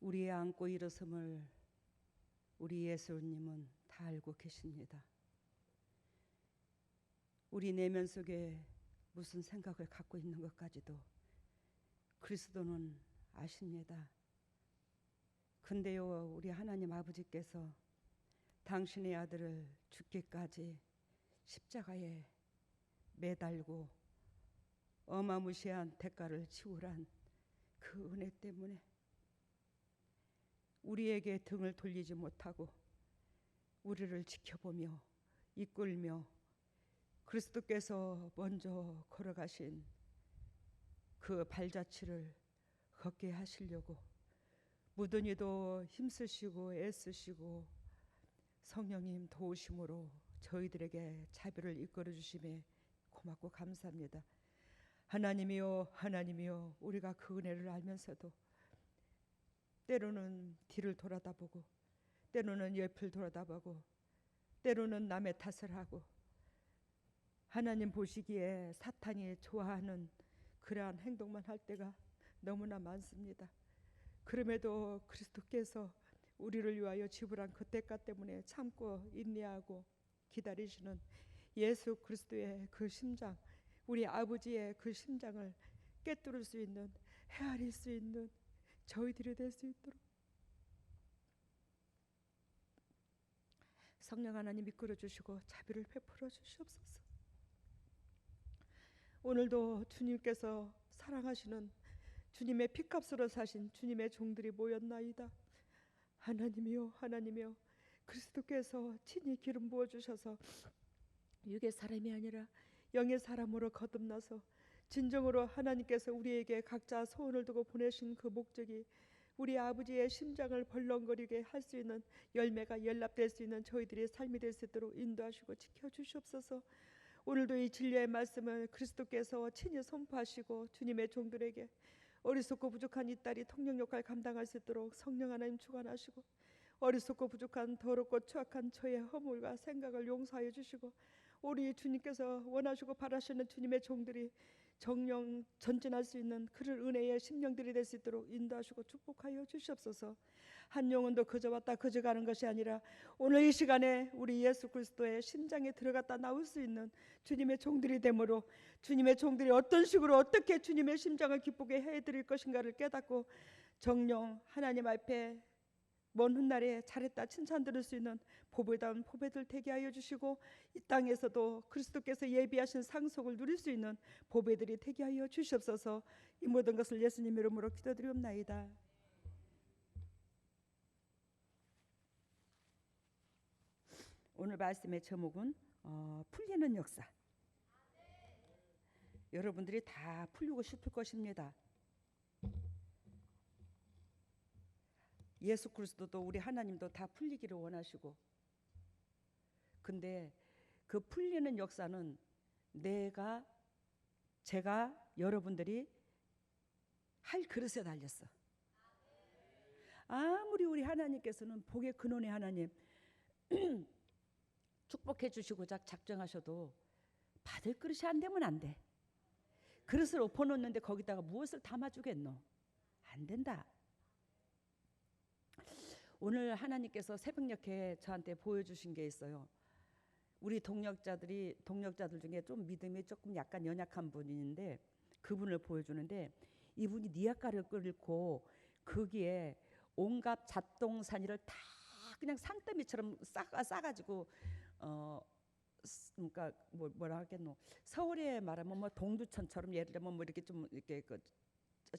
우리의 안고 일어섬을 우리 예수님은 다 알고 계십니다. 우리 내면 속에 무슨 생각을 갖고 있는 것까지도 그리스도는 아십니다. 근데요, 우리 하나님 아버지께서 당신의 아들을 죽기까지 십자가에 매달고 어마무시한 대가를 치르란 그 은혜 때문에 우리에게 등을 돌리지 못하고 우리를 지켜보며 이끌며 그리스도께서 먼저 걸어가신 그 발자취를 걷게 하시려고 무던히도 힘쓰시고 애쓰시고 성령님 도우심으로 저희들에게 자비를 이끌어 주심에 고맙고 감사합니다. 하나님이요, 하나님이요, 우리가 그 은혜를 알면서도 때로는 뒤를 돌아다보고 때로는 옆을 돌아다보고 때로는 남의 탓을 하고 하나님 보시기에 사탄이 좋아하는 그러한 행동만 할 때가 너무나 많습니다. 그럼에도 그리스도께서 우리를 위하여 지불한 그 대가 때문에 참고 인내하고 기다리시는 예수 그리스도의 그 심장, 우리 아버지의 그 심장을 꿰뚫을 수 있는, 헤아릴 수 있는 저희들이 될 수 있도록 성령 하나님 이끌어 주시고 자비를 베풀어 주시옵소서. 오늘도 주님께서 사랑하시는 주님의 피값으로 사신 주님의 종들이 모였나이다. 하나님이요, 하나님이요, 그리스도께서 친히 기름 부어 주셔서 육의 사람이 아니라 영의 사람으로 거듭나서 진정으로 하나님께서 우리에게 각자 소원을 두고 보내신 그 목적이 우리 아버지의 심장을 벌렁거리게 할 수 있는 열매가 연납될 수 있는 저희들의 삶이 될 수 있도록 인도하시고 지켜주시옵소서. 오늘도 이 진리의 말씀을 그리스도께서 친히 선포하시고 주님의 종들에게 어리석고 부족한 이 딸이 통역 역할 감당할 수 있도록 성령 하나님 주관하시고 어리석고 부족한 더럽고 추악한 저의 허물과 생각을 용서하여 주시고 우리 주님께서 원하시고 바라시는 주님의 종들이 정령 전진할 수 있는 그런 은혜의 심령들이 될 수 있도록 인도하시고 축복하여 주시옵소서. 한 영혼도 그저 왔다 그저 가는 것이 아니라 오늘 이 시간에 우리 예수 그리스도의 심장에 들어갔다 나올 수 있는 주님의 종들이 되므로 주님의 종들이 어떤 식으로 어떻게 주님의 심장을 기쁘게 해드릴 것인가를 깨닫고 정령 하나님 앞에 먼 훗날에 잘했다 칭찬 들을 수 있는 보배다운 보배들 되게 하여 주시고 이 땅에서도 그리스도께서 예비하신 상속을 누릴 수 있는 보배들이 되게 하여 주시옵소서. 이 모든 것을 예수님 이름으로 기도드리옵나이다. 오늘 말씀의 제목은 풀리는 역사. 여러분들이 다 풀리고 싶을 것입니다. 예수 그리스도도 우리 하나님도 다 풀리기를 원하시고, 근데 그 풀리는 역사는 제가 여러분들이 할 그릇에 달렸어. 아무리 우리 하나님께서는 복의 근원의 하나님 축복해 주시고자 작정하셔도 받을 그릇이 안 되면 안 돼. 그릇을 엎어놓는데 거기다가 무엇을 담아주겠노? 안 된다. 오늘 하나님께서 새벽녘에 저한테 보여주신 게 있어요. 우리 동역자들 중에 좀 믿음이 조금 약간 연약한 분이 있는데 그분을 보여주는데 이분이 니아가를 끓고 거기에 온갖 잣동산이를 다 그냥 산더미처럼 싸가지고 그러니까 뭐라 하겠노, 서울에 말하면 뭐 동두천처럼 예를 들면 뭐 이렇게 좀 이렇게 그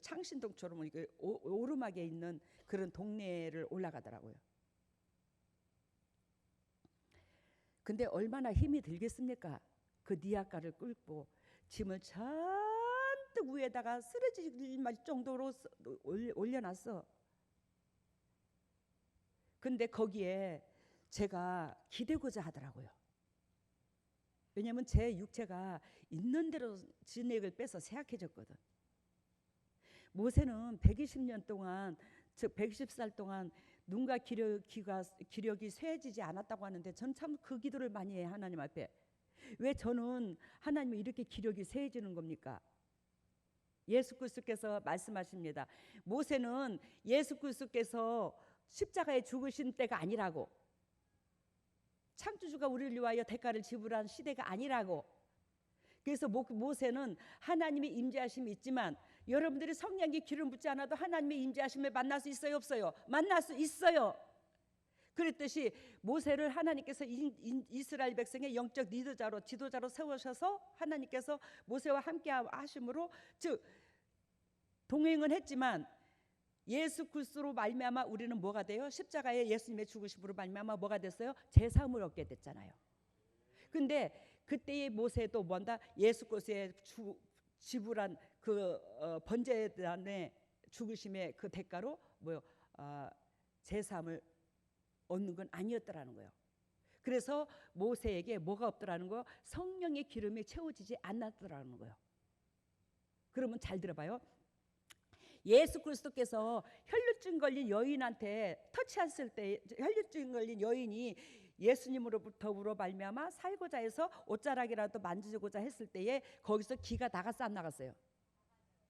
창신동처럼 이렇게 오르막에 있는 그런 동네를 올라가더라고요. 근데 얼마나 힘이 들겠습니까? 그 니아가를 끌고 짐을 잔뜩 위에다가 쓰러질 정도로 올려놨어. 근데 거기에 제가 기대고자 하더라고요. 왜냐하면 제 육체가 있는 대로 진액을 빼서 쇠약해졌거든. 모세는 120년 동안, 즉 110살 동안 눈과 기력이 쇠해지지 않았다고 하는데 전 참 그 기도를 많이 해요. 하나님 앞에 왜 저는 하나님이 이렇게 기력이 쇠해지는 겁니까? 예수 그리스도께서 말씀하십니다. 모세는 예수 그리스도께서 십자가에 죽으신 때가 아니라고, 창조주가 우리를 위하여 대가를 지불한 시대가 아니라고. 그래서 모세는 하나님의 임재하심이 있지만 여러분들이 성령의 기름 붓지 않아도 하나님의 임재하심을 만날 수 있어요, 없어요? 만날 수 있어요. 그랬듯이 모세를 하나님께서 이스라엘 백성의 영적 리더자로, 지도자로 세우셔서 하나님께서 모세와 함께 하심으로, 즉 동행은 했지만 예수 그리스도로 말미암아 우리는 뭐가 돼요? 십자가에 예수님의 죽으심으로 말미암아 뭐가 됐어요? 제사함을 얻게 됐잖아요. 근데 그때의 모세도 뭔다? 예수 그리스도의 지불한 그 번제단의 죽으심의 그 대가로 뭐요? 제사함을 얻는 건 아니었더라는 거예요. 그래서 모세에게 뭐가 없더라는 거? 성령의 기름이 채워지지 않았더라는 거예요. 그러면 잘 들어봐요. 예수 그리스도께서 혈루증 걸린 여인한테 터치했을 때, 혈루증 걸린 여인이 예수님으로부터 말미암아 살고자 해서 옷자락이라도 만지고자 했을 때에 거기서 기가 나갔어, 안 나갔어요?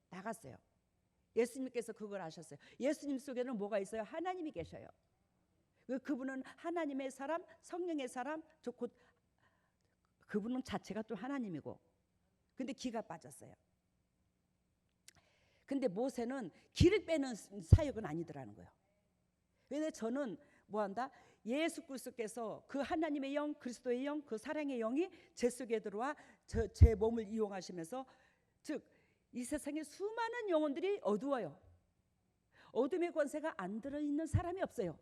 나갔어요. 예수님께서 그걸 아셨어요. 예수님 속에는 뭐가 있어요? 하나님이 계셔요. 그분은 하나님의 사람, 성령의 사람, 곧 그분은 자체가 또 하나님이고, 근데 기가 빠졌어요. 근데 모세는 기를 빼는 사역은 아니더라는 거예요. 왜냐하면 저는 뭐한다? 예수 그리스도께서 그 하나님의 영, 그리스도의 영, 그 사랑의 영이 제 속에 들어와 제 몸을 이용하시면서, 즉 이 세상에 수많은 영혼들이 어두워요. 어둠의 권세가 안 들어있는 사람이 없어요.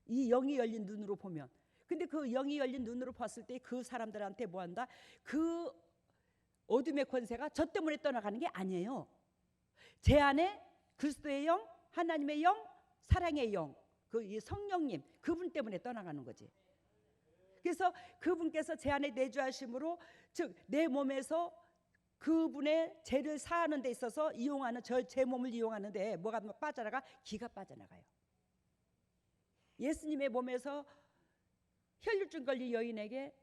이 영이 열린 눈으로 보면. 근데 그 영이 열린 눈으로 봤을 때 그 사람들한테 뭐한다? 그 어둠의 권세가 저 때문에 떠나가는 게 아니에요. 제 안에 그리스도의 영, 하나님의 영, 사랑의 영, 그 성령님, 그분 때문에 떠나가는 거지. 그래서 그분께서 제 안에 내주하심으로, 즉 내 몸에서 그분의 죄를 사하는 데 있어서 이용하는, 제 몸을 이용하는 데 뭐가 빠져나가? 기가 빠져나가요. 예수님의 몸에서 혈루증 걸린 여인에게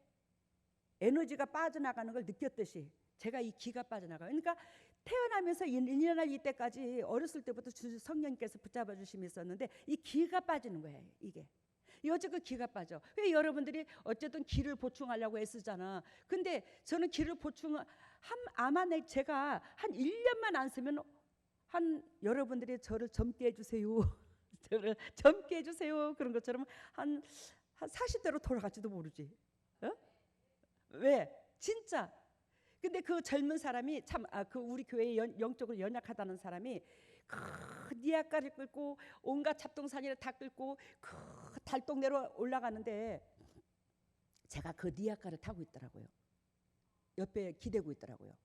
에너지가 빠져나가는 걸 느꼈듯이 제가 이 기가 빠져나가요. 그러니까 태어나면서 일어날 이때까지 어렸을 때부터 성령님께서 붙잡아 주심이 있었는데 이 기가 빠지는 거예요. 이게 어쨌든 기가 빠져. 왜 여러분들이 어쨌든 기를 보충하려고 애쓰잖아. 근데 저는 기를 아마 제가 한 1년만 안 쓰면 여러분들이 저를 젊게 해주세요. 저를 젊게 해주세요. 그런 것처럼 한 40대로 돌아갈지도 모르지. 어? 왜? 진짜. 근데 그 젊은 사람이 참 그 우리 교회에 영적으로 연약하다는 사람이 그 니아가를 끌고 온갖 잡동사니를 다 끌고 그 달동네로 올라가는데 제가 그 니아가를 타고 있더라고요. 옆에 기대고 있더라고요.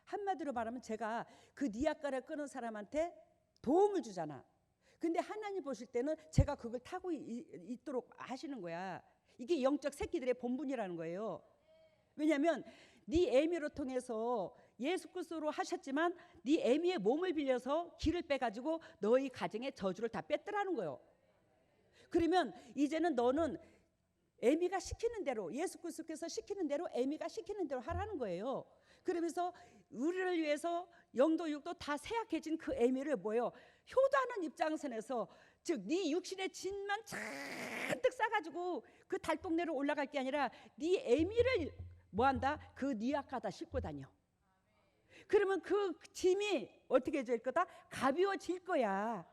한마디로 말하면 제가 그 니아가를 끄는 사람한테 도움을 주잖아. 근데 하나님 보실 때는 제가 그걸 타고 있도록 하시는 거야. 이게 영적 새끼들의 본분이라는 거예요. 왜냐하면 네 애미로 통해서 예수 그리스도로 하셨지만 네 애미의 몸을 빌려서 기를 빼가지고 너희 가정의 저주를 다 뺐더라는 거예요. 그러면 이제는 너는 애미가 시키는 대로, 예수 그리스도께서 시키는 대로 애미가 시키는 대로 하라는 거예요. 그러면서 우리를 위해서 영도 육도 다 세약해진 그 애미를 뭐예요? 효도하는 입장선에서, 즉 네 육신의 진만 잔뜩 싸가지고 그 달동네로 올라갈 게 아니라 네 애미를 뭐한다? 그 니아가다 싣고 다녀. 그러면 그 짐이 어떻게 될 거다? 가벼워질 거야.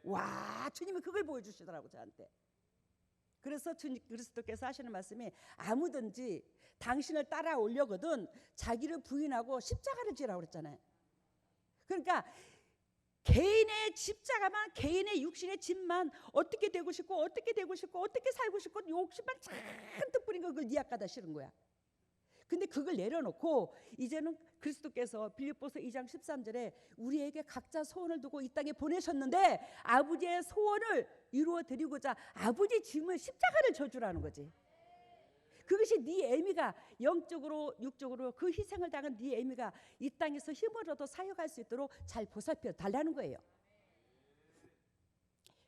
와, 주님이 그걸 보여주시더라고 저한테. 그래서 주님 그리스도께서 하시는 말씀이 아무든지 당신을 따라오려거든 자기를 부인하고 십자가를 지라고 그랬잖아요. 그러니까 개인의 십자가만, 개인의 육신의 짐만 어떻게 되고 싶고 어떻게 되고 싶고 어떻게 살고 싶고 욕심만 잔뜩 뿌린 거 그걸 니아가다 실은 거야. 근데 그걸 내려놓고 이제는 그리스도께서 빌립보서 2장 13절에 우리에게 각자 소원을 두고 이 땅에 보내셨는데 아버지의 소원을 이루어 드리고자 아버지 짐을 십자가를 져주라는 거지. 그것이 네 애미가 영적으로 육적으로 그 희생을 당한 네 애미가 이 땅에서 힘을 얻어 사역할 수 있도록 잘 보살펴 달라는 거예요.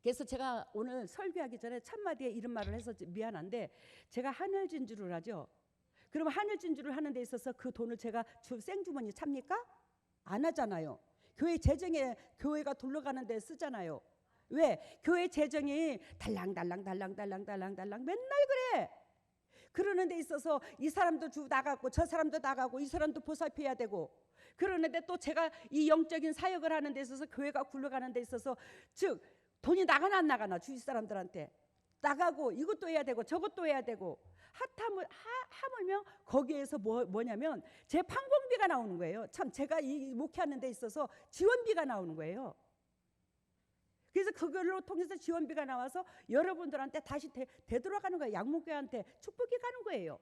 그래서 제가 오늘 설교하기 전에 첫마디에 이런 말을 해서 미안한데 제가 하늘 진주를 하죠. 그럼 하늘 진주를 하는 데 있어서 그 돈을 제가 생주머니 찹니까? 안 하잖아요. 교회 재정에 교회가 돌아가는 데 쓰잖아요. 왜? 교회 재정이 달랑달랑 맨날 그래. 그러는 데 있어서 이 사람도 주 나가고 저 사람도 나가고 이 사람도 보살펴야 되고, 그러는데 또 제가 이 영적인 사역을 하는 데 있어서 교회가 굴러가는 데 있어서, 즉 돈이 나가나 안 나가나 주위 사람들한테 나가고 이것도 해야 되고 저것도 해야 되고, 하물며 거기에서 뭐냐면 제 판공비가 나오는 거예요. 참, 제가 이 목회하는 데 있어서 지원비가 나오는 거예요. 그래서 그걸로 통해서 지원비가 나와서 여러분들한테 다시 되돌아가는 거예요. 양목교회한테 축복이 가는 거예요.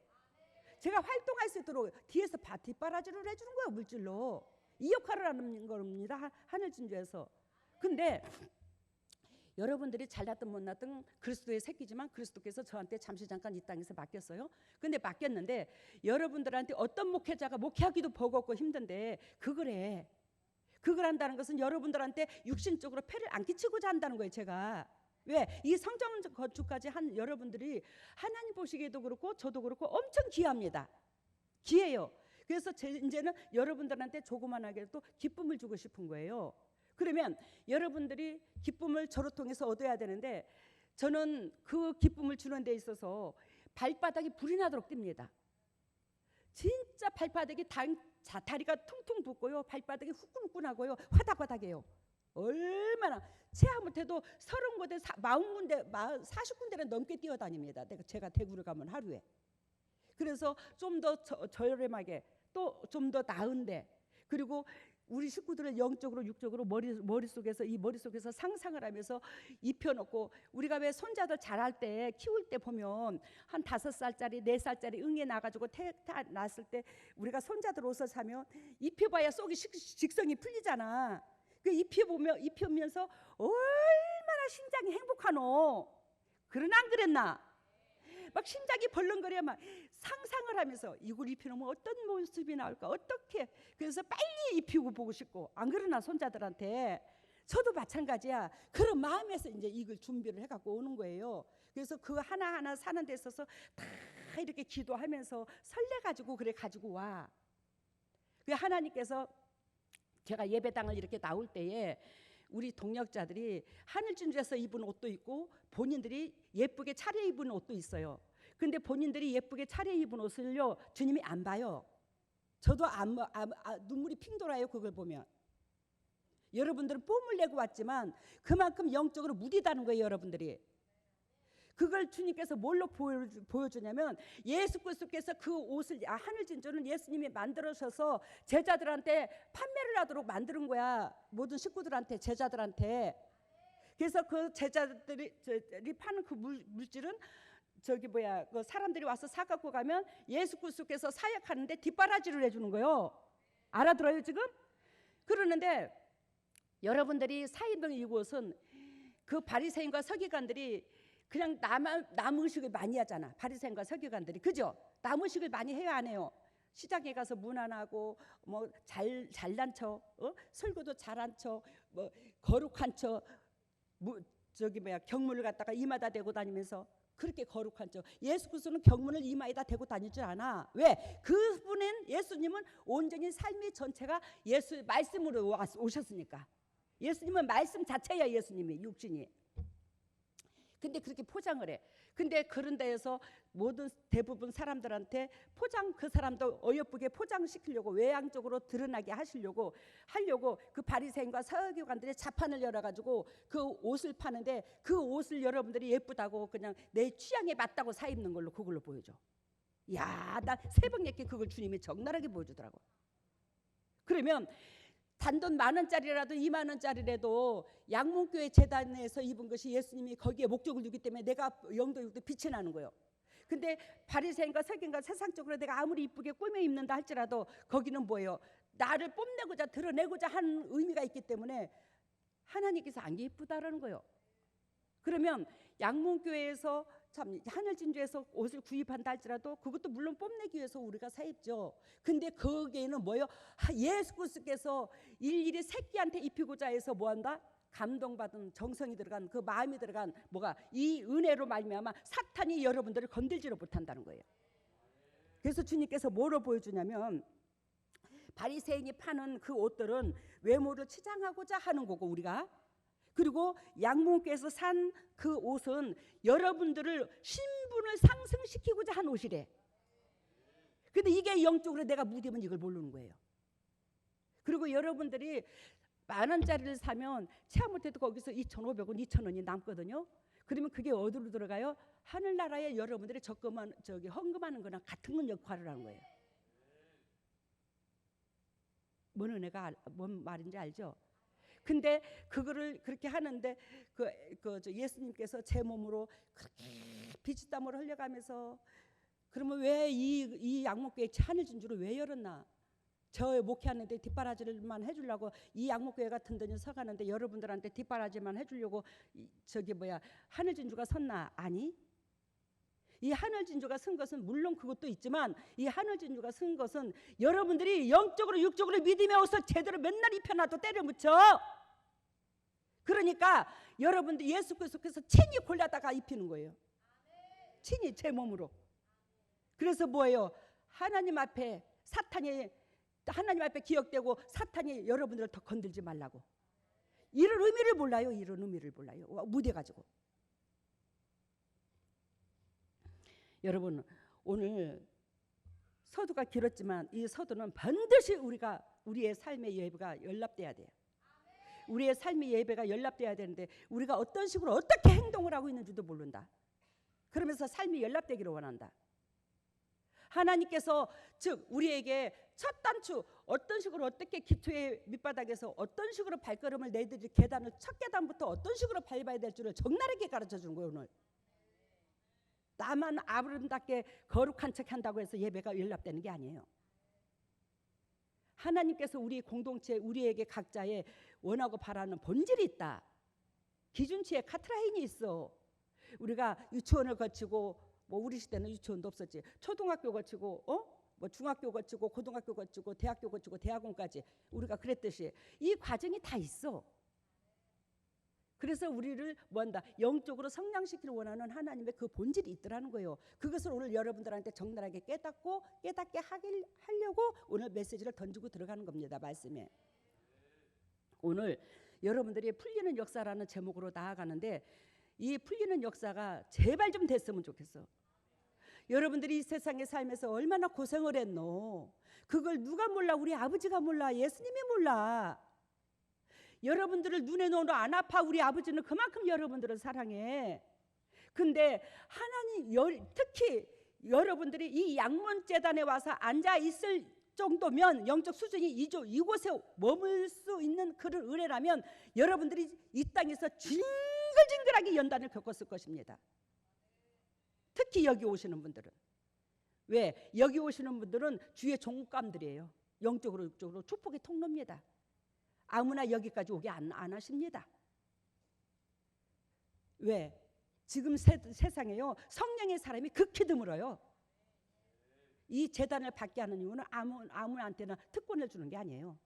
제가 활동할 수 있도록 뒤에서 뒷바라지를 해주는 거예요. 물질로. 이 역할을 하는 겁니다. 하늘진주에서. 근데 여러분들이 잘났든 못났든 그리스도의 새끼지만 그리스도께서 저한테 잠시 잠깐 이 땅에서 맡겼어요. 근데 맡겼는데 여러분들한테 어떤 목회자가 목회하기도 버겁고 힘든데 그걸 해. 그걸 한다는 것은 여러분들한테 육신적으로 폐를 안 끼치고자 한다는 거예요. 제가. 왜? 이 성전 건축까지 한 여러분들이 하나님 보시기에도 그렇고 저도 그렇고 엄청 귀합니다. 귀해요. 그래서 이제는 여러분들한테 조그만하게도 기쁨을 주고 싶은 거예요. 그러면 여러분들이 기쁨을 저를 통해서 얻어야 되는데, 저는 그 기쁨을 주는 데 있어서 발바닥이 불이 나도록 뜁니다. 진짜 발바닥이 다리가 퉁퉁 붓고요. 발바닥이 후끈후끈하고요. 화닥화닥해요. 얼마나 체하 못해도 30군데, 40군데, 40군데는 넘게 뛰어다닙니다. 제가 대구를 가면 하루에. 그래서 좀 더 저렴하게, 또 좀 더 나은데, 그리고 우리 식구들을 영적으로 육적으로 머릿속에서 상상을 하면서 입혀놓고, 우리가 왜 손자들 자랄 때 키울 때 보면 한 5살짜리 4살짜리 응애 나가지고 낳았을 때 우리가 손자들 옷을 사면 입혀봐야 속이 직성이 풀리잖아. 그 입혀면서 얼마나 심장이 행복하노. 그러나 안 그랬나? 막 심장이 벌렁거려 막 상상을 하면서 이걸 입혀놓으면 어떤 모습이 나올까, 어떻게. 그래서 빨리 입히고 보고 싶고, 안 그러나 손자들한테. 저도 마찬가지야. 그런 마음에서 이제 이걸 준비를 해갖고 오는 거예요. 그래서 그 하나하나 사는 데 있어서 다 이렇게 기도하면서 설레가지고 그래 가지고 와. 그 하나님께서 제가 예배당을 이렇게 나올 때에 우리 동역자들이 하늘진주에서 입은 옷도 있고 본인들이 예쁘게 차려입은 옷도 있어요. 근데 본인들이 예쁘게 차려입은 옷을요 주님이 안 봐요. 저도 눈물이 핑 돌아요. 그걸 보면. 여러분들은 뽐을 내고 왔지만 그만큼 영적으로 무디다는 거예요. 여러분들이. 그걸 주님께서 뭘로 보여주냐면, 예수 그리스도께서 그 옷을, 하늘진주는 예수님이 만들어셔서 제자들한테 판매를 하도록 만드는 거야. 모든 식구들한테, 제자들한테. 그래서 그 제자들이 파는 그 물질은 그 사람들이 와서 사갖고 가면 예수 그리스도께서 사역하는데 뒷바라지를 해주는 거예요. 알아들어요 지금? 그러는데 여러분들이 사입은 이곳은 그 바리새인과 서기관들이 그냥 남 의식을 많이 하잖아. 바리새인과 서기관들이. 그죠? 남 의식을 많이 해요, 안 해요? 시장에 가서 무난하고 뭐 잘난 척, 설교도 잘한 척, 뭐 거룩한 척, 경문을 갖다가 이마다 대고 다니면서 그렇게 거룩한 척. 예수 그리스도는 경문을 이마에다 대고 다닐 줄 아나? 왜? 그분은, 예수님은 온전히 삶의 전체가 예수 말씀으로 오셨으니까. 예수님은 말씀 자체야. 예수님이 육신이. 근데 그렇게 포장을 해. 근데 그런 데에서 대부분 사람들한테 그 사람도 어여쁘게 포장시키려고, 외향적으로 드러나게 하려고 그 바리새인과 서기관들이 자판을 열어가지고 그 옷을 파는데, 그 옷을 여러분들이 예쁘다고 그냥 내 취향에 맞다고 사 입는 걸로, 그걸로 보여줘. 야, 나 새벽녘에 그걸 주님이 적나라하게 보여주더라고. 그러면 단돈 10,000원짜리라도 20,000원짜리라도 양문교회 재단에서 입은 것이 예수님이 거기에 목적을 두기 때문에 내가 영도 육도 빛이 나는 거예요. 근데 바리새인과 서기관과 세상적으로 내가 아무리 이쁘게 꾸며 입는다 할지라도 거기는 뭐예요? 나를 뽐내고자 드러내고자 하는 의미가 있기 때문에 하나님께서 안 예쁘다라는 거예요. 그러면 양문교회에서 참 하늘진주에서 옷을 구입한다 할지라도 그것도 물론 뽐내기 위해서 우리가 사 입죠. 근데 거기에는 뭐예요? 예수 그리스도께서 일일이 새끼한테 입히고자 해서 뭐한다? 감동받은 정성이 들어간, 그 마음이 들어간 이 은혜로 말미암아 사탄이 여러분들을 건들지를 못한다는 거예요. 그래서 주님께서 뭐로 보여주냐면 바리새인이 파는 그 옷들은 외모를 치장하고자 하는 거고 우리가, 그리고 양문께서 산 그 옷은 여러분들을 신분을 상승시키고자 한 옷이래. 근데 이게 영적으로 내가 무디면 이걸 모르는 거예요. 그리고 여러분들이 10,000원짜리를 사면 채 못해도 거기서 2,500원, 2,000원이 남거든요. 그러면 그게 어디로 들어가요? 하늘나라에 여러분들이 헌금하는 거랑 같은 역할을 하는 거예요. 뭔 은혜가 뭔 말인지 알죠? 근데 그거를 그렇게 하는데 예수님께서 제 몸으로 그렇게 피땀을 흘려가면서 그러면 왜 이 양목교회 하늘 진주를 왜 열었나? 저 목회하는데 뒷바라지만 해주려고 이 양목교회 같은 데는 서가는데 여러분들한테 뒷바라지만 해주려고 하늘 진주가 섰나? 아니. 이 하늘 진주가 쓴 것은 물론 그것도 있지만 이 하늘 진주가 쓴 것은 여러분들이 영적으로 육적으로 믿음의 옷을 제대로 맨날 입혀놔도 때려 묻혀. 그러니까 여러분들 예수 그리스도께서 친히 골라다가 입히는 거예요. 친히 제 몸으로. 그래서 뭐예요? 하나님 앞에 기억되고 사탄이 여러분들을 더 건들지 말라고. 이런 의미를 몰라요. 이런 의미를 몰라요. 무대 가지고. 여러분 오늘 서두가 길었지만 이 서두는 반드시 우리의 삶의 예배가 연락돼야 돼요. 우리의 삶의 예배가 연락돼야 되는데 우리가 어떤 식으로 어떻게 행동을 하고 있는지도 모른다. 그러면서 삶이 연락되기를 원한다. 하나님께서 즉 우리에게 첫 단추 어떤 식으로 어떻게 기초의 밑바닥에서 어떤 식으로 발걸음을 내디딜 계단을 첫 계단부터 어떤 식으로 밟아야 될 줄을 적나라하게 가르쳐 준 거예요. 오늘 나만 아름답게 거룩한 척 한다고 해서 예배가 연락되는 게 아니에요. 하나님께서 우리 공동체 우리에게 각자의 원하고 바라는 본질이 있다. 기준치에 카트라인이 있어. 우리가 유치원을 거치고 우리 시대는 유치원도 없었지. 초등학교 거치고 중학교 거치고 고등학교 거치고 대학교 거치고 대학원까지 우리가 그랬듯이 이 과정이 다 있어. 그래서 우리를 뭐한다? 영적으로 성장시키를 원하는 하나님의 그 본질이 있더라는 거예요. 그것을 오늘 여러분들한테 적나라하게 깨닫게 하려고 오늘 메시지를 던지고 들어가는 겁니다. 말씀에. 오늘 여러분들이 풀리는 역사라는 제목으로 나아가는데 이 풀리는 역사가 제발 좀 됐으면 좋겠어. 여러분들이 이 세상에 살면서 얼마나 고생을 했노. 그걸 누가 몰라? 우리 아버지가 몰라? 예수님이 몰라? 여러분들을 눈에 넣어도 안 아파. 우리 아버지는 그만큼 여러분들을 사랑해. 근데 하나님 특히 여러분들이 이 양문재단에 와서 앉아 있을 정도면 영적 수준이 이곳에 머물 수 있는 그런 은혜라면 여러분들이 이 땅에서 징글징글하게 연단을 겪었을 것입니다. 특히 여기 오시는 분들은. 왜? 여기 오시는 분들은 주의 종감들이에요. 영적으로 육적으로 축복의 통로입니다. 아무나 여기까지 오게 안 하십니다. 왜? 지금 세상에요 성령의 사람이 극히 드물어요. 이 재단을 받게 하는 이유는 아무한테나 특권을 주는 게 아니에요.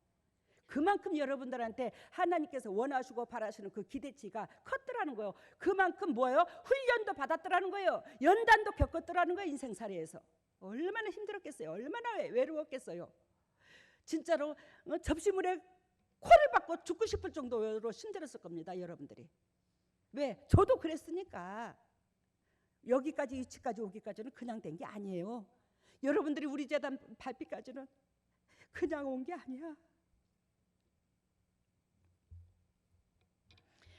그만큼 여러분들한테 하나님께서 원하시고 바라시는 그 기대치가 컸더라는 거예요. 그만큼 뭐예요? 훈련도 받았더라는 거예요. 연단도 겪었더라는 거예요. 인생살이에서. 얼마나 힘들었겠어요. 얼마나 외로웠겠어요. 진짜로 접시물에 코를 박고 죽고 싶을 정도로 힘들었을 겁니다. 여러분들이. 왜? 저도 그랬으니까. 여기까지 위치까지 오기까지는 그냥 된 게 아니에요. 여러분들이 우리 재단 밟기까지는 그냥 온 게 아니야.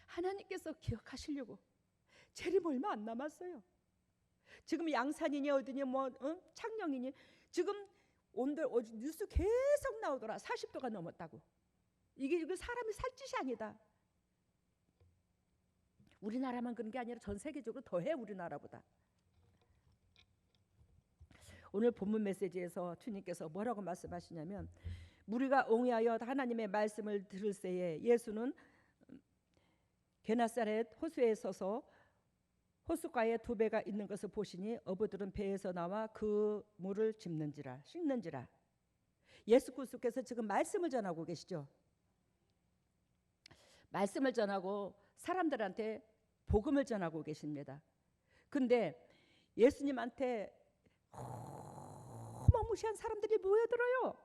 하나님께서 기억하시려고. 재림 얼마 안 남았어요. 지금 양산이니 어디니 창녕이니 지금 오늘 뉴스 계속 나오더라. 40도가 넘었다고. 이게 사람이 살 짓이 아니다. 우리나라만 그런 게 아니라 전 세계적으로 더해 우리나라보다. 오늘 본문 메시지에서 주님께서 뭐라고 말씀하시냐면 우리가 옹이하여 하나님의 말씀을 들을 때에 예수는 게네사렛 호수에 서서 호숫가에 두 배가 있는 것을 보시니 어부들은 배에서 나와 그 물을 씹는지라. 예수 그리스도께서 지금 말씀을 전하고 계시죠. 말씀을 전하고 사람들한테 복음을 전하고 계십니다. 근데 예수님한테 어마무시한 사람들이 모여들어요.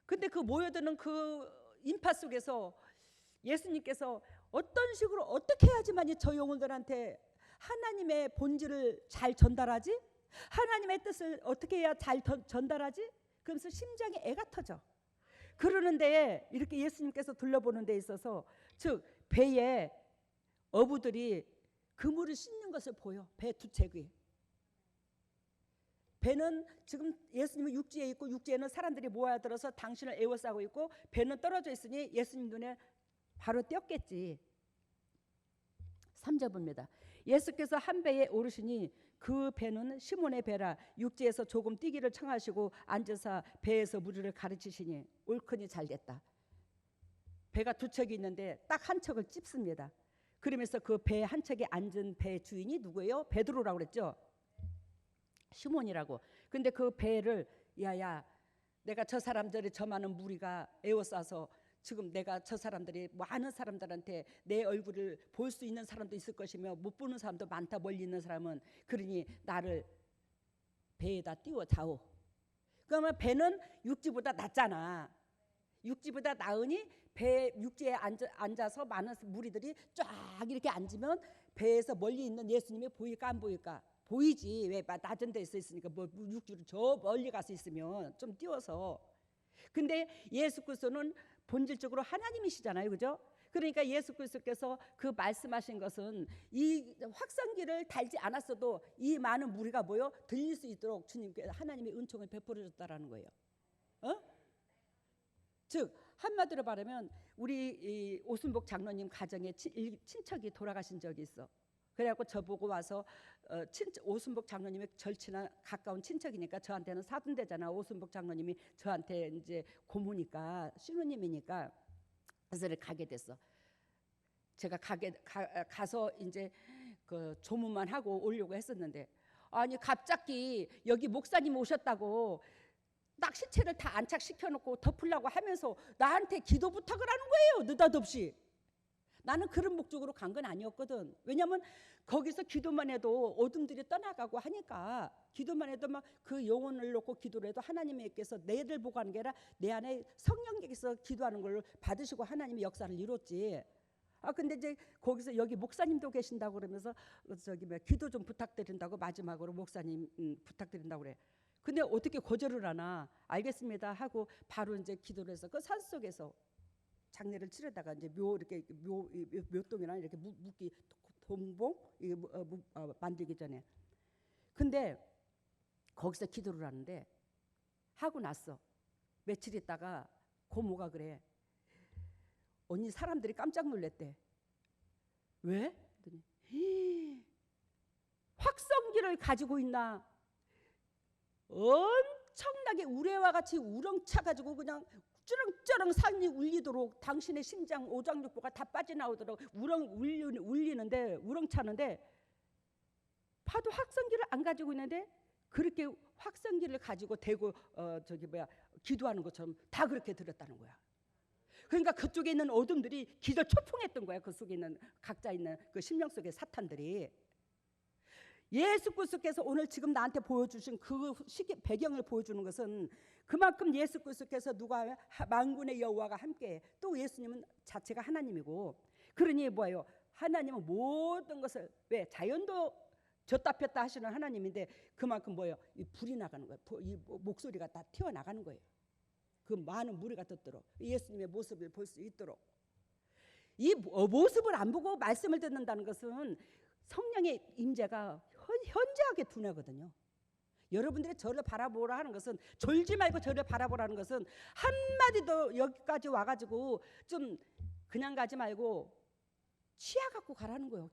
근데 그 모여드는 그 인파 속에서 예수님께서 어떤 식으로 어떻게 해야지만이 저 영혼들한테 하나님의 본질을 잘 전달하지? 하나님의 뜻을 어떻게 해야 잘 전달하지? 그러면서 심장에 애가 터져. 그러는데 이렇게 예수님께서 둘러보는 데 있어서, 즉 배에 어부들이 그물을 씻는 것을 보여. 배 두 척이. 배는 지금 예수님은 육지에 있고 육지에는 사람들이 모여들어서 당신을 에워싸고 있고, 배는 떨어져 있으니 예수님 눈에 바로 띄었겠지. 3절 봅니다. 예수께서 한 배에 오르시니 그 배는 시몬의 배라. 육지에서 조금 뛰기를 청하시고 앉으사 배에서 무리를 가르치시니 옳거니 잘됐다. 배가 두 척이 있는데 딱 한 척을 찝습니다. 그러면서 그 배 한 척에 앉은 배 주인이 누구예요? 베드로라고 그랬죠. 시몬이라고. 근데 그 배를, 야야, 내가 저 사람들이 저 많은 무리가 에워싸서 지금 내가 저 사람들이 많은 사람들한테 내 얼굴을 볼 수 있는 사람도 있을 것이며 못 보는 사람도 많다, 멀리 있는 사람은. 그러니 나를 배에다 띄워 자오. 그러면 배는 육지보다 낫잖아. 육지보다 나으니 배 육지에 앉아서 많은 무리들이 쫙 이렇게 앉으면 배에서 멀리 있는 예수님이 보일까 안 보일까? 보이지. 왜? 낮은 데서 있으니까. 뭐 육지로 저 멀리 가서 있으면 좀 띄워서. 근데 예수 그리스도는 본질적으로 하나님이시잖아요, 그죠? 그러니까 예수 그리스도께서 그 말씀하신 것은 이 확성기를 달지 않았어도 이 많은 무리가 모여 들릴 수 있도록 주님께 하나님의 은총을 베풀어 줬다라는 거예요. 즉 한마디로 말하면 우리 이 오순복 장로님 가정에 친척이 돌아가신 적이 있어. 그래갖고 저보고 와서 오순복 장로님의 절친한 가까운 친척이니까 저한테는 사돈되잖아. 오순복 장로님이 저한테 이제 고모니까, 신우님이니까. 그래서 가게 됐어. 제가 가서 이제 그 조문만 하고 오려고 했었는데, 아니 갑자기 여기 목사님 오셨다고 딱 시체를 다 안착시켜놓고 덮으려고 하면서 나한테 기도 부탁을 하는 거예요, 느닷없이. 나는 그런 목적으로 간 건 아니었거든. 왜냐하면 거기서 기도만 해도 어둠들이 떠나가고 하니까, 기도만 해도 막 그 영혼을 놓고 기도를 해도 하나님께서 내를 보고 하는 게 아니라 내 안에 성령께서 기도하는 걸로 받으시고 하나님의 역사를 이뤘지. 근데 이제 거기서 여기 목사님도 계신다고 그러면서 저기 뭐 기도 좀 부탁드린다고 마지막으로 목사님 부탁드린다고 그래. 근데 어떻게 거절을 하나? 알겠습니다 하고 바로 이제 기도를 해서 그 산속에서 장례를 치르다가 이제 묘동이나 이렇게 묵기 동봉 만들기 전에. 근데 거기서 기도를 하는데 하고 났어. 며칠 있다가 고모가 그래. 언니 사람들이 깜짝 놀랐대. 왜? 그랬더니 확성기를 가지고 있나? 엄청나게 우레와 같이 우렁차 가지고 그냥 쭈렁쭈렁 산이 울리도록 당신의 심장 오장육부가 다 빠져나오도록 울리는데 우렁차는데, 파도 확성기를 안 가지고 있는데 그렇게 확성기를 가지고 대고 기도하는 것처럼 다 그렇게 들었다는 거야. 그러니까 그쪽에 있는 어둠들이 기절초풍했던 거야. 그 속에 있는 각자 있는 그 심령 속의 사탄들이. 예수 그리스도께서 오늘 지금 나한테 보여주신 그 시기 배경을 보여주는 것은 그만큼 예수 그리스도께서 누가 만군의 여호와가 함께, 또 예수님은 자체가 하나님이고, 그러니 뭐예요? 하나님은 모든 것을, 왜 자연도 줬다 폈다 하시는 하나님인데 그만큼 뭐예요? 이 불이 나가는 거예요. 이 목소리가 다 튀어나가는 거예요. 그 많은 무리가 듣도록 예수님의 모습을 볼 수 있도록. 이 모습을 안 보고 말씀을 듣는다는 것은 성령의 임재가 현저하게 둔하거든요. 여러분들이 저를 바라보라 하는 것은, 졸지 말고 저를 바라보라는 것은 한마디도 여기까지 와가지고 좀 그냥 가지 말고 취해갖고 가라는 거예요.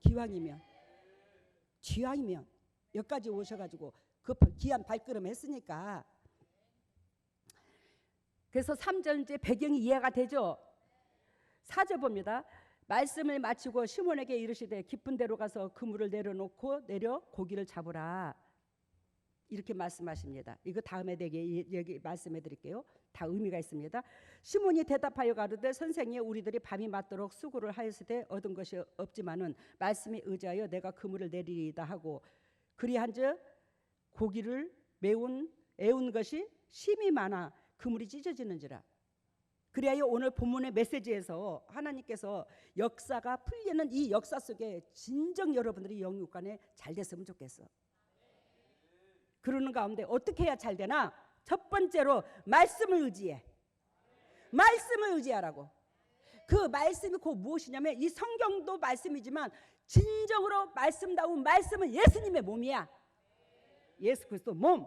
기왕이면 여기까지 오셔가지고 그 귀한 발걸음 했으니까. 그래서 3절 이제 배경이 이해가 되죠. 4절 봅니다. 말씀을 마치고 시몬에게 이르시되 깊은 데로 가서 그물을 내려놓고 내려 고기를 잡으라. 이렇게 말씀하십니다. 이거 다음에 내게 여기 말씀해 드릴게요. 다 의미가 있습니다. 시몬이 대답하여 가로되 선생이 우리들이 밤이 맞도록 수고를 하였으되 얻은 것이 없지만은 말씀에 의지하여 내가 그물을 내리리이다 하고, 그리한즉 고기를 애운 것이 심이 많아 그물이 찢어지는지라. 그래야 오늘 본문의 메시지에서 하나님께서 역사가 풀리는 이 역사 속에 진정 여러분들이 영육간에 잘 됐으면 좋겠어. 그러는 가운데 어떻게 해야 잘 되나? 첫 번째로 말씀을 의지해. 말씀을 의지하라고. 그 말씀이 곧 무엇이냐면 이 성경도 말씀이지만 진정으로 말씀다운 말씀은 예수님의 몸이야. 예수 그리스도 몸.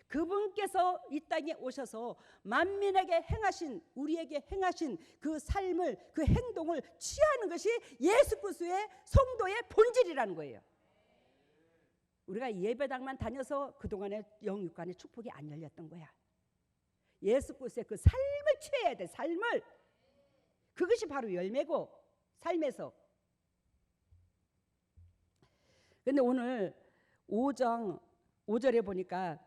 그분께서 이 땅에 오셔서 만민에게 행하신, 우리에게 행하신 그 삶을, 그 행동을 취하는 것이 예수 그리스도의 성도의 본질이라는 거예요. 우리가 예배당만 다녀서 그동안에 영육간의 축복이 안 열렸던 거야. 예수 그리스도의 그 삶을 취해야 돼. 삶을. 그것이 바로 열매고 삶에서. 근데 오늘 5장 5절에 보니까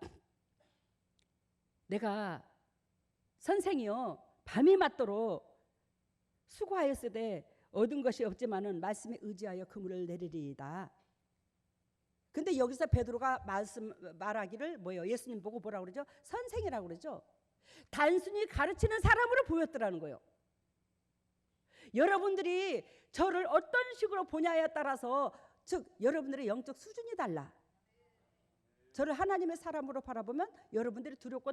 내가 선생이요 밤이 맞도록 수고하였으되 얻은 것이 없지만은 말씀에 의지하여 그물을 내리리이다. 근데 여기서 베드로가 말하기를 뭐예요? 예수님 보고 뭐라고 그러죠? 선생이라고 그러죠. 단순히 가르치는 사람으로 보였더라는 거예요. 여러분들이 저를 어떤 식으로 보냐에 따라서 즉 여러분들의 영적 수준이 달라. 저를 하나님의 사람으로 바라보면 여러분들이 두렵고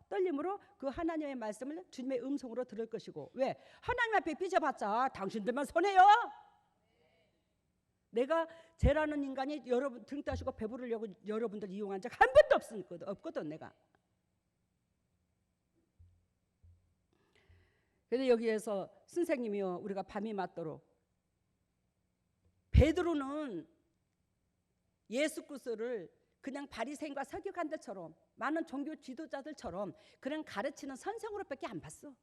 떨림으로 그 하나님의 말씀을 주님의 음성으로 들을 것이고, 왜? 하나님 앞에 삐져봤자 당신들만 손해요. 내가 죄라는 인간이 여러분 등 따시고 배부르려고 여러분들 이용한 적 한 번도 없거든 내가. 그런데 여기에서 선생님이요 우리가 밤이 맞도록, 베드로는 예수 그리스도를 그냥 바리새인과 서기관들처럼 많은 종교 지도자들처럼 그냥 가르치는 선생으로밖에 안 봤어.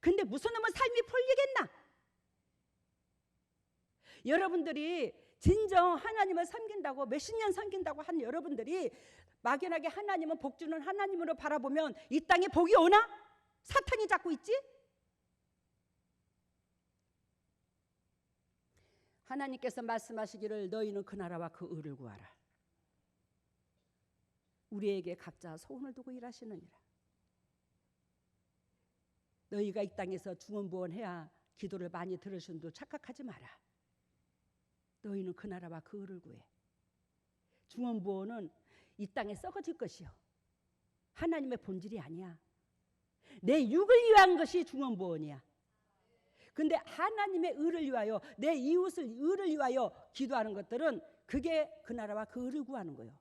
근데 무슨 놈의 삶이 풀리겠나? 여러분들이 진정 하나님을 섬긴다고 몇십 년 섬긴다고 한 여러분들이 막연하게 하나님은 복 주는 하나님으로 바라보면 이 땅에 복이 오나? 사탄이 잡고 있지? 하나님께서 말씀하시기를 너희는 그 나라와 그 의를 구하라. 우리에게 각자 소원을 두고 일하시느니라. 너희가 이 땅에서 중언부언해야 기도를 많이 들으신 줄 착각하지 마라. 너희는 그 나라와 그 의를 구해. 중언부언은 이 땅에 썩어질 것이요 하나님의 본질이 아니야. 내 육을 위한 것이 중언부언이야. 근데 하나님의 의를 위하여, 내 이웃을 의를 위하여 기도하는 것들은 그게 그 나라와 그 의를 구하는 거예요.